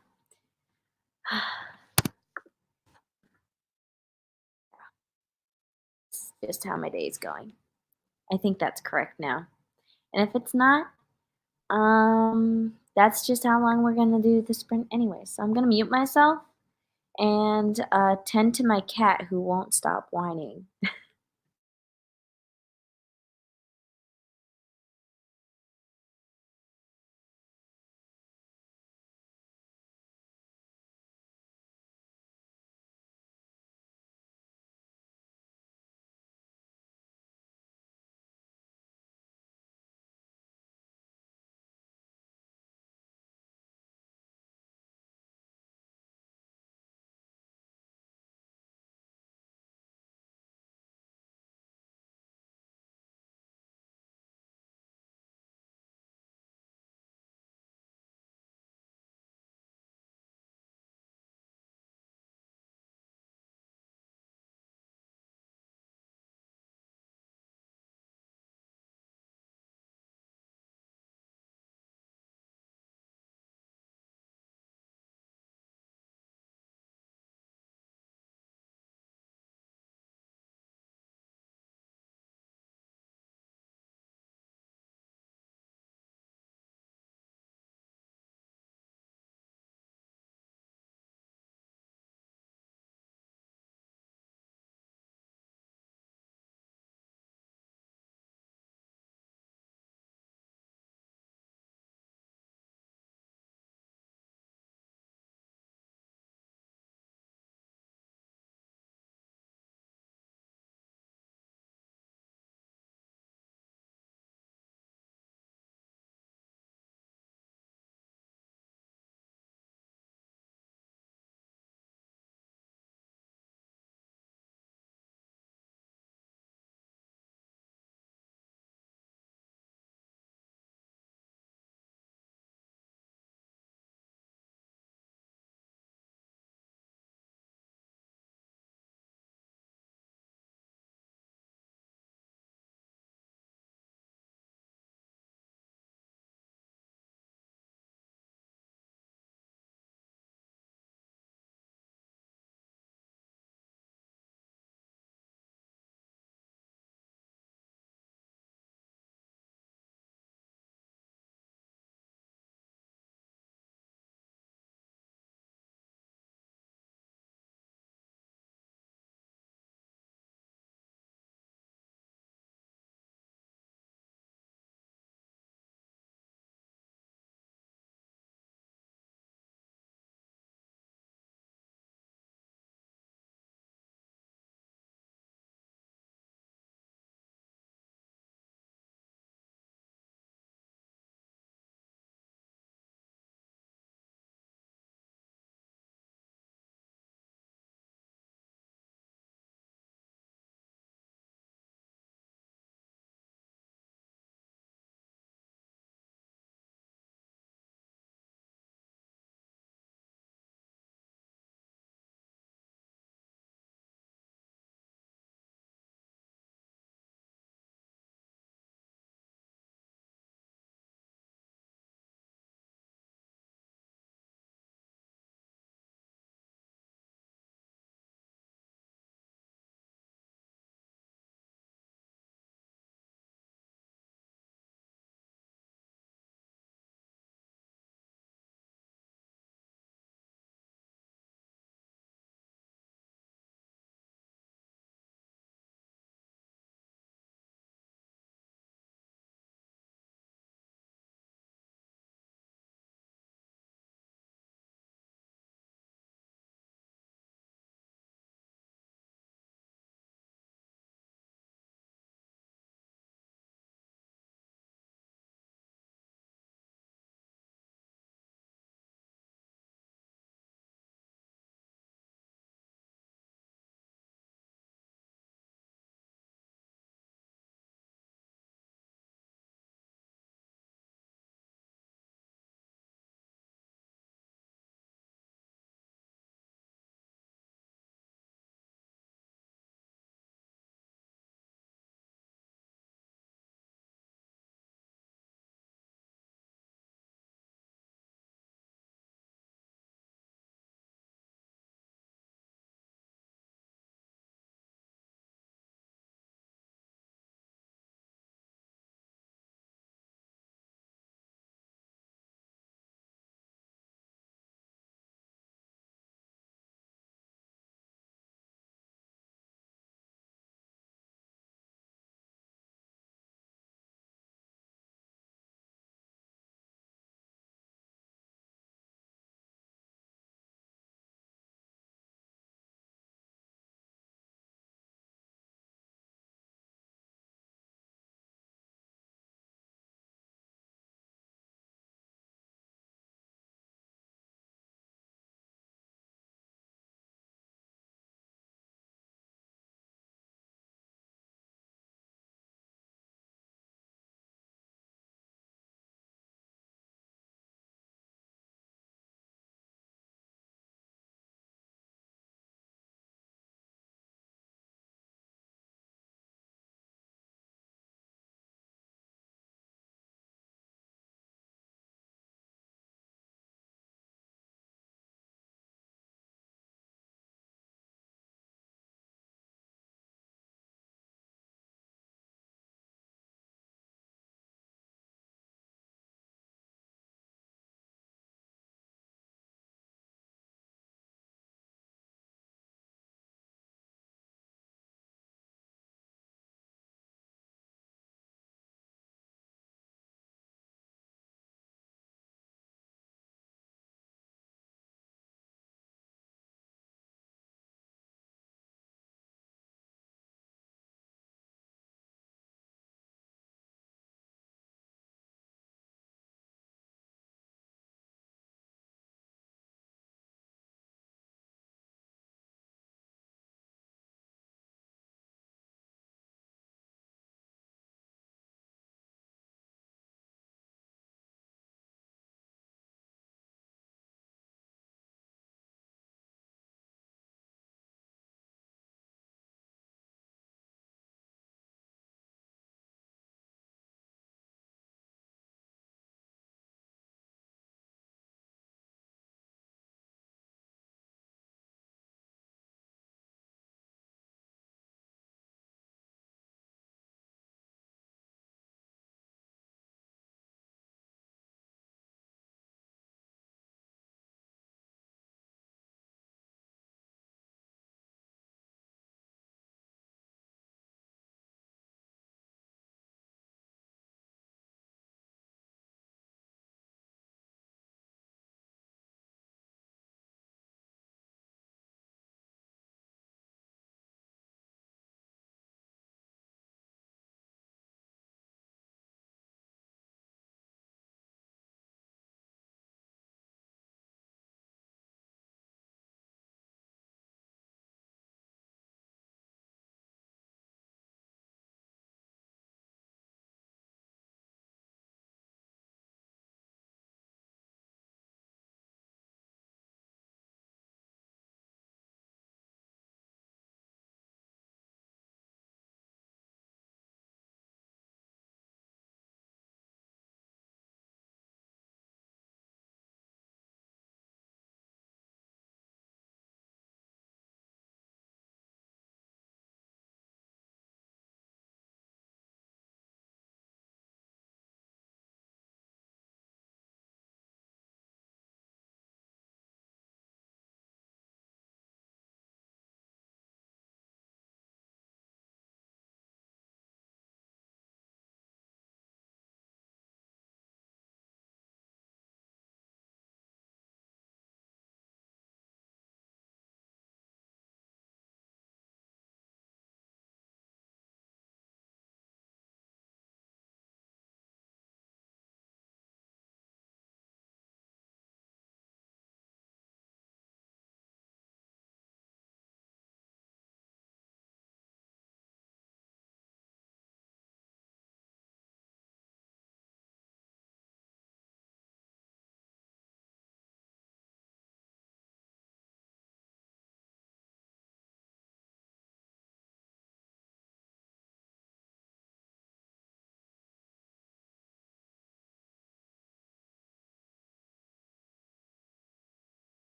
It's just how my day is going. I think that's correct now. And if it's not, that's just how long we're gonna do the sprint anyway. So I'm gonna mute myself and tend to my cat who won't stop whining.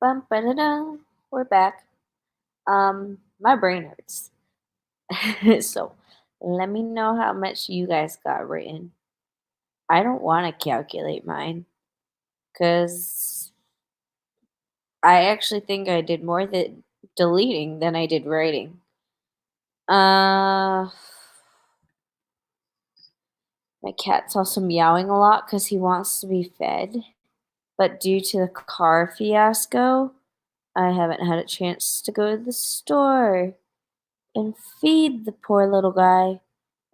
Bum, ba-da-da. We're back. My brain hurts. So let me know how much you guys got written. I don't want to calculate mine because I actually think I did more deleting than I did writing. My cat's also meowing a lot because he wants to be fed. But due to the car fiasco, I haven't had a chance to go to the store and feed the poor little guy.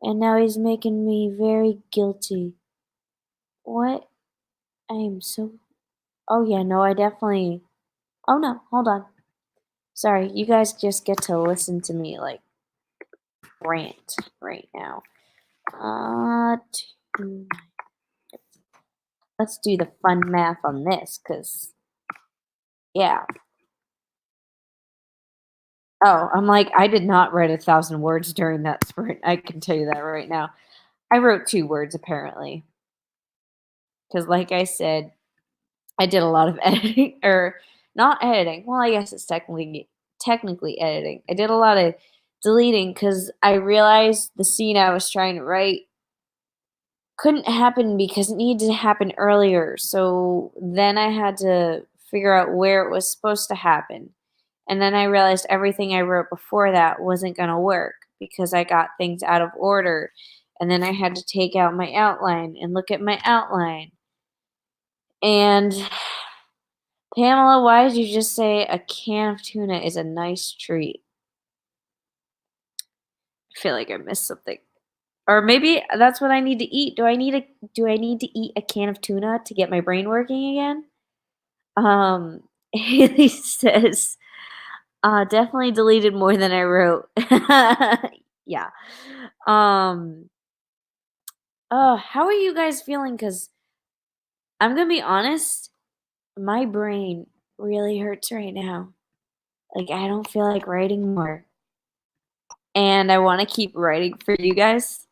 And now he's making me very guilty. What? I am so. Oh, yeah, no, I definitely. Oh, no, hold on. Sorry, you guys just get to listen to me, like, rant right now. Two- Let's do the fun math on this, because, yeah. Oh, I'm like, I did not write 1,000 words during that sprint. I can tell you that right now. I wrote 2 words, apparently. Because, like I said, I did a lot of editing, or not editing. Well, I guess it's technically editing. I did a lot of deleting because I realized the scene I was trying to write couldn't happen because it needed to happen earlier. So then I had to figure out where it was supposed to happen. And then I realized everything I wrote before that wasn't going to work because I got things out of order. And then I had to take out my outline and look at my outline. And Pamela, why did you just say a can of tuna is a nice treat? I feel like I missed something. Or maybe that's what I need to eat. Do I need to eat a can of tuna to get my brain working again? Haley says, definitely deleted more than I wrote. Yeah. Um, how are you guys feeling? Because I'm gonna be honest, my brain really hurts right now. Like, I don't feel like writing more. And I want to keep writing for you guys.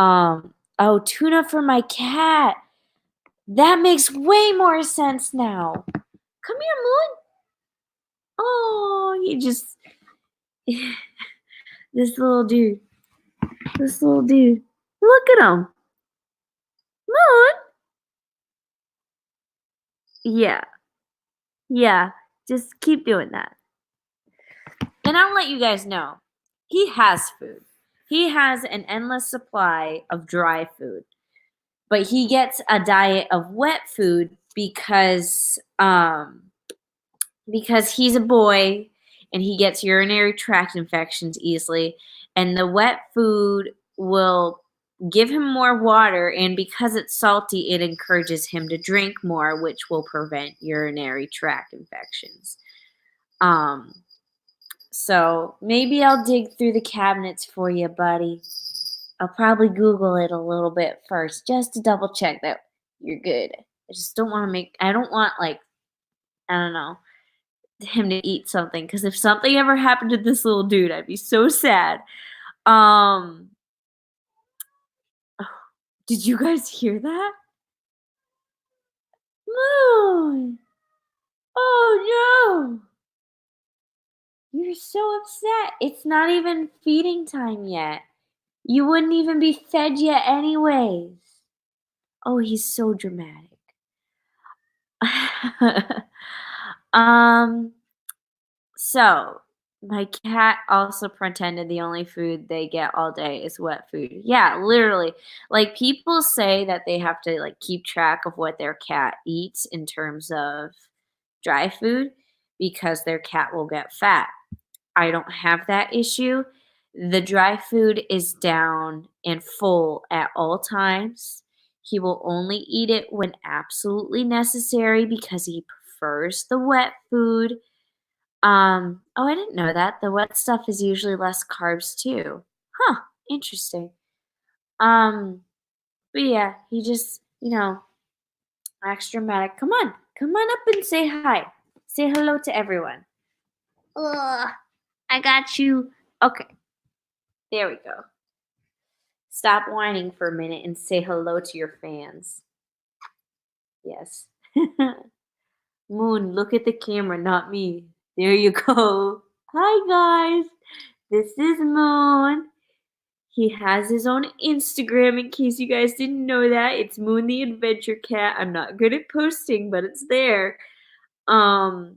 Oh, tuna for my cat. That makes way more sense now. Come here, Moon. Oh, he just this little dude. This little dude. Look at him. Moon. Yeah. Yeah. Just keep doing that. And I'll let you guys know. He has food. He has an endless supply of dry food. But he gets a diet of wet food because he's a boy and he gets urinary tract infections easily, and the wet food will give him more water, and because it's salty it encourages him to drink more, which will prevent urinary tract infections. Um so maybe I'll dig through the cabinets for you, buddy. I'll probably Google it a little bit first just to double check that you're good. I don't want, like, I don't know, him to eat something, because if something ever happened to this little dude, I'd be so sad. Um, did you guys hear that? Moon! Oh no! You're so upset. It's not even feeding time yet. You wouldn't even be fed yet, anyways. Oh, he's so dramatic. um, So, my cat also pretended the only food they get all day is wet food. Yeah, literally. Like, people say that they have to, like, keep track of what their cat eats in terms of dry food because their cat will get fat. I don't have that issue. The dry food is down and full at all times. He will only eat it when absolutely necessary because he prefers the wet food. Oh, I didn't know that. The wet stuff is usually less carbs too. Huh, interesting. Um, but yeah, he just, acts dramatic. Come on up and say hi. Say hello to everyone. Ugh, I got you. Okay, there we go. Stop whining for a minute and say hello to your fans. Yes. Moon, look at the camera, not me. There you go. Hi, guys. This is Moon. He has his own Instagram in case you guys didn't know that. It's Moon the Adventure Cat. I'm not good at posting, but it's there. Um,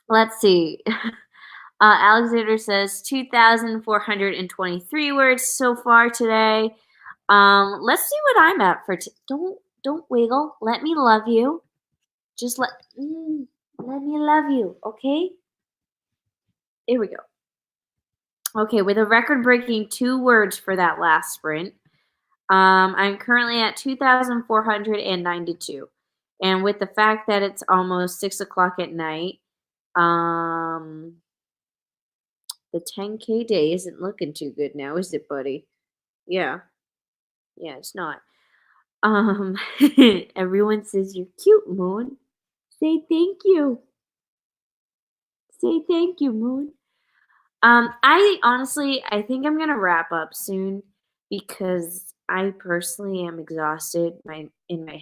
let's see. Alexander says 2,423 words so far today. Let's see what I'm at for don't wiggle. Let me love you. Just let me love you, okay? Here we go. Okay, with a record-breaking 2 words for that last sprint. I'm currently at 2,492. And with the fact that it's almost 6 o'clock at night, um, the 10K day isn't looking too good now, is it, buddy? Yeah. Yeah, it's not. Um, everyone says you're cute, Moon. Say thank you. Say thank you, Moon. I honestly, I think I'm gonna wrap up soon because I personally am exhausted. My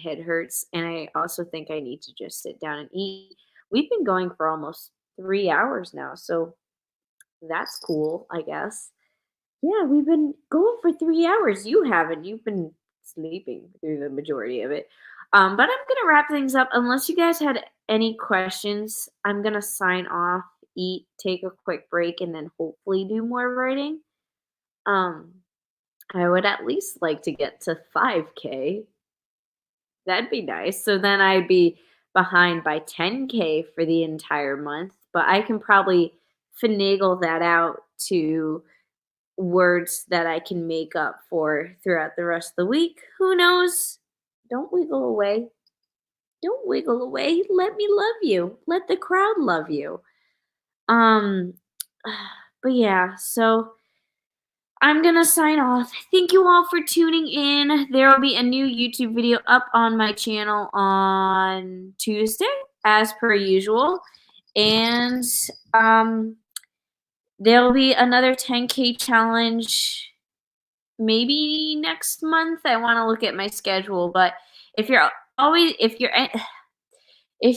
head hurts, and I also think I need to just sit down and eat. We've been going for almost 3 hours now, so that's cool, I guess. Yeah, we've been going for 3 hours. You haven't. You've been sleeping through the majority of it. But I'm gonna wrap things up. Unless you guys had any questions, I'm gonna sign off, eat, take a quick break, and then hopefully do more writing. Um, I would at least like to get to 5K. That'd be nice. So then I'd be behind by 10K for the entire month. But I can probably finagle that out to words that I can make up for throughout the rest of the week. Who knows? Don't wiggle away. Don't wiggle away. Let me love you. Let the crowd love you. Um but yeah, so I'm gonna sign off. Thank you all for tuning in. There will be a new YouTube video up on my channel on Tuesday, as per usual. And um there'll be another 10K challenge maybe next month. I want to look at my schedule, but if you're always if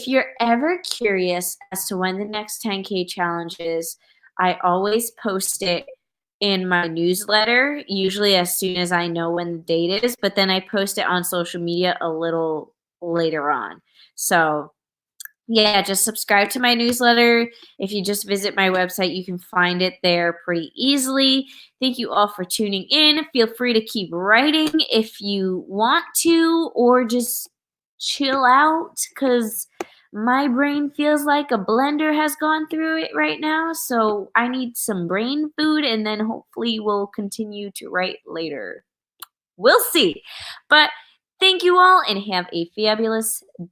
you're ever curious as to when the next 10K challenge is, I always post it in my newsletter, usually as soon as I know when the date is, but then I post it on social media a little later on. So yeah, just subscribe to my newsletter. If you just visit my website, you can find it there pretty easily. Thank you all for tuning in. Feel free to keep writing if you want to, or just chill out because my brain feels like a blender has gone through it right now. So I need some brain food, and then hopefully we'll continue to write later. We'll see. But thank you all and have a fabulous day.